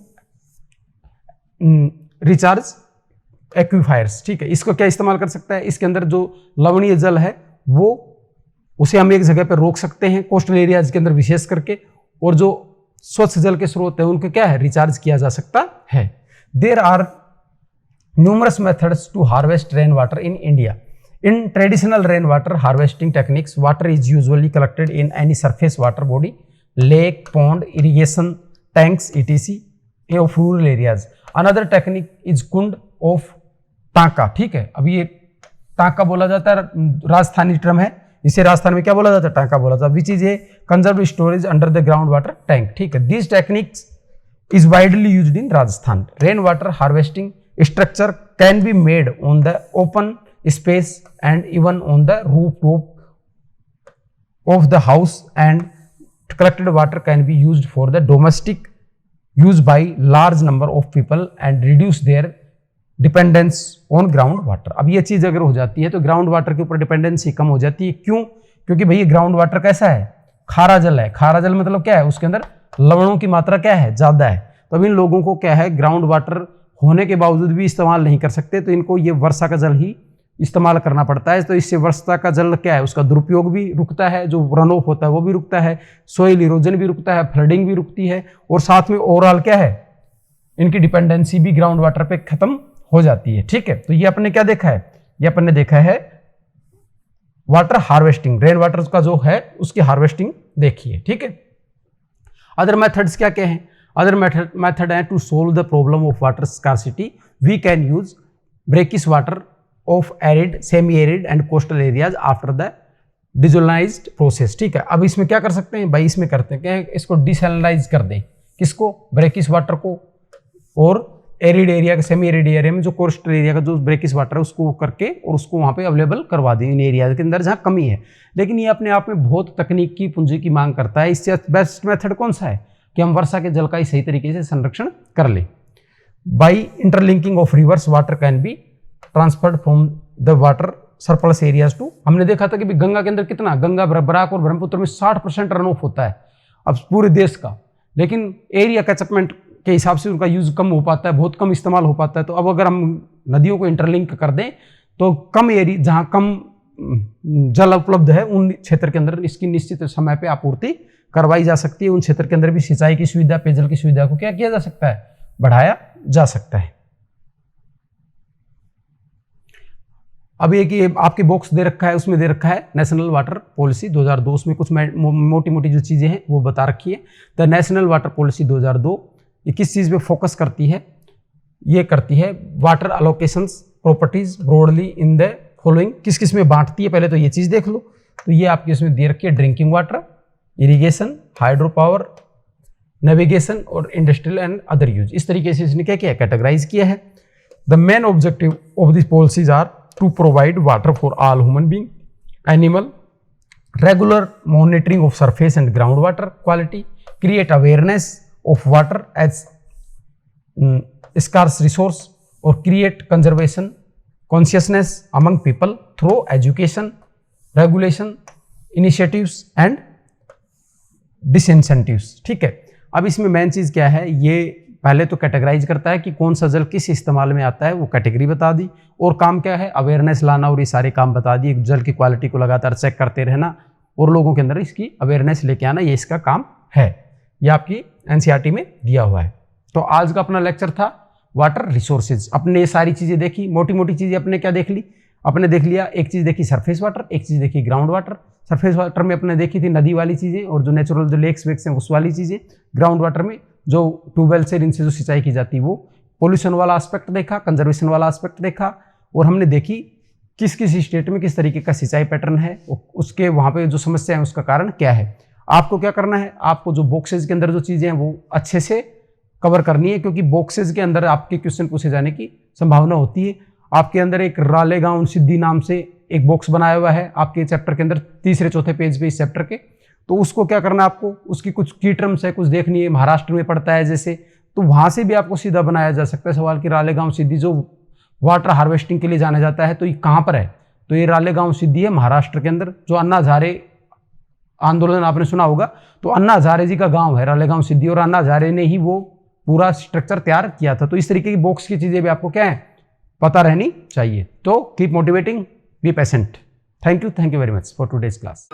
S1: recharge aquifers. ठीक है, इसको क्या इस्तेमाल कर सकता है, इसके अंदर जो लवणीय जल है वो उसे हम एक जगह पर रोक सकते हैं कोस्टल एरियाज के अंदर विशेष करके, और जो स्वच्छ जल के स्रोत है उनको क्या है, रिचार्ज किया जा सकता है। There are numerous methods to harvest rain water in India. In traditional rain water harvesting techniques, water is usually collected in any surface water body, lake, pond, irrigation tanks etc of rural areas. Another technique is kund of tanka. ठीक है, अब ये टांका बोला जाता है, Rajasthani term है, इसे राजस्थान में क्या बोला जाता है, टांका बोला जाता है, which is a conserve storage under the ground water tank. ठीक है, this techniques is widely used in Rajasthan. Rain water harvesting structure can be made on the open space and even on the rooftop of the house, and collected water can be used for the domestic use by large number of people and reduce their dependence on ground water। अब ये चीज अगर हो जाती है तो ground water के ऊपर डिपेंडेंसी कम हो जाती है। क्यों, क्योंकि भाई ग्राउंड वाटर कैसा है, खारा जल है। खारा जल मतलब क्या है, उसके अंदर लवणों की मात्रा क्या है, ज्यादा है। तो अब इन लोगों को क्या है, ग्राउंड वाटर होने के बावजूद भी इस्तेमाल नहीं कर सकते, तो इनको ये वर्षा का जल ही इस्तेमाल करना पड़ता है। तो इससे वर्षा का जल क्या है, उसका दुरुपयोग भी रुकता है, जो रन ऑफ होता है वो भी रुकता है, सोइल इरोजन भी रुकता है, फ्लडिंग भी रुकती है, और साथ में ओवरऑल क्या है, इनकी डिपेंडेंसी भी ग्राउंड वाटर पे खत्म हो जाती है। ठीक है, तो ये अपने क्या देखा है, ये अपन ने देखा है वाटर हार्वेस्टिंग, रेन वाटर का जो है उसकी हार्वेस्टिंग देखी है। ठीक है, अदर मेथड्स क्या क्या हैं, अदर मेथड है to solve the problem of water scarcity, we can use brackish water of arid, semi arid and coastal areas after the desalinised process. ठीक है, अब इसमें क्या कर सकते हैं भाई, इसमें करते हैं क्या, इसको डिसैलिनाइज कर दें, किसको, ब्रेकिश वाटर को, और एरिड एरिया के, सेमी एरिड एरिया में जो कोस्टल एरिया का जो ब्रेकिश वाटर है उसको करके और उसको वहाँ पे अवेलेबल करवा दें इन एरिया के अंदर जहाँ कमी है। लेकिन ये अपने आप में बहुत तकनीक की पूंजी की मांग करता है। इससे बेस्ट मेथड कौन सा है कि हम वर्षा के जल का ही सही तरीके से संरक्षण कर ले। By interlinking of rivers, water can be transferred from the water surplus areas to, हमने देखा था कि गंगा के अंदर कितना, गंगा, बराक और ब्रह्मपुत्र में 60% रन ऑफ होता है अब पूरे देश का, लेकिन एरिया कैचअपमेंट के हिसाब से उनका यूज कम हो पाता है, बहुत कम इस्तेमाल हो पाता है। तो अब अगर हम नदियों को इंटरलिंक कर दें तो कम एरिया जहाँ कम जल उपलब्ध है उन क्षेत्र के अंदर इसकी निश्चित समय पे आपूर्ति करवाई जा सकती है। उन क्षेत्र के अंदर भी सिंचाई की सुविधा, पेयजल की सुविधा को क्या किया जा सकता है, बढ़ाया जा सकता है। अब एक ये आपके बॉक्स दे रखा है, उसमें दे रखा है नेशनल वाटर पॉलिसी 2002, उसमें कुछ मोटी मोटी जो चीज़ें हैं वो बता रखी है। द नेशनल वाटर पॉलिसी 2002 ये किस चीज़ पे फोकस करती है, ये करती है water allocations properties broadly in the following, किस किस में बांटती है, पहले तो ये चीज़ देख लो। तो ये आपके इसमें दे रखी है drinking water, irrigation, hydro power, navigation और इंडस्ट्रियल एंड अदर यूज। इस तरीके से इसने क्या किया, कैटेगराइज किया है। The main objective of this policies are to provide water for all human being, animal, regular monitoring of surface and ground water quality, create awareness of water as scarce resource or create conservation consciousness among people through education, regulation, initiatives and disincentives। ठीक है, अब इसमें main चीज क्या है, ये पहले तो कैटेगराइज करता है कि कौन सा जल किस इस्तेमाल में आता है, वो कैटेगरी बता दी, और काम क्या है, अवेयरनेस लाना और ये सारे काम बता दिए। जल की क्वालिटी को लगातार चेक करते रहना और लोगों के अंदर इसकी अवेयरनेस लेके आना, ये इसका काम है। ये आपकी एनसीईआरटी में दिया हुआ है। तो आज का अपना लेक्चर था वाटर रिसोर्सेज। अपने ये सारी चीजें देखी, मोटी मोटी चीजें अपने क्या देख ली, अपने देख लिया, एक चीज देखी सरफेस वाटर, एक चीज देखी ग्राउंड वाटर। सरफेस वाटर में अपने देखी थी नदी वाली चीजें और जो नेचुरल जो लेक्स वेक्स हैं उस वाली चीजें। ग्राउंड वाटर में जो ट्यूबवेल से इनसे जो सिंचाई की जाती है वो। पोल्यूशन वाला एस्पेक्ट देखा, कंजर्वेशन वाला एस्पेक्ट देखा, और हमने देखी किस किस स्टेट में किस तरीके का सिंचाई पैटर्न है, उसके वहाँ पे जो समस्या है उसका कारण क्या है। आपको क्या करना है, आपको जो बॉक्सेज के अंदर जो चीजें हैं वो अच्छे से कवर करनी है, क्योंकि बॉक्सेज के अंदर आपके क्वेश्चन पूछे जाने की संभावना होती है। आपके अंदर एक रालेगांव सिद्धि नाम से एक बॉक्स बनाया हुआ है आपके चैप्टर के अंदर, तीसरे चौथे पेज पे इस चैप्टर के। तो उसको क्या करना है आपको, उसकी कुछ की टर्म्स है, कुछ देखनी है, महाराष्ट्र में पड़ता है जैसे, तो वहां से भी आपको सीधा बनाया जा सकता है सवाल कि रालेगांव सिद्धि जो वाटर हार्वेस्टिंग के लिए जाना जाता है, तो ये कहाँ पर है, तो ये रालेगांव सिद्धि है महाराष्ट्र के अंदर। जो अन्ना हजारे आंदोलन आपने सुना होगा, तो अन्ना हजारे जी का गाँव है रालेगांव सिद्धि, और अन्ना हजारे ने ही वो पूरा स्ट्रक्चर तैयार किया था। तो इस तरीके की बॉक्स की चीजें भी आपको क्या है, पता रहनी चाहिए। तो keep motivating, be patient. Thank you very much for today's class.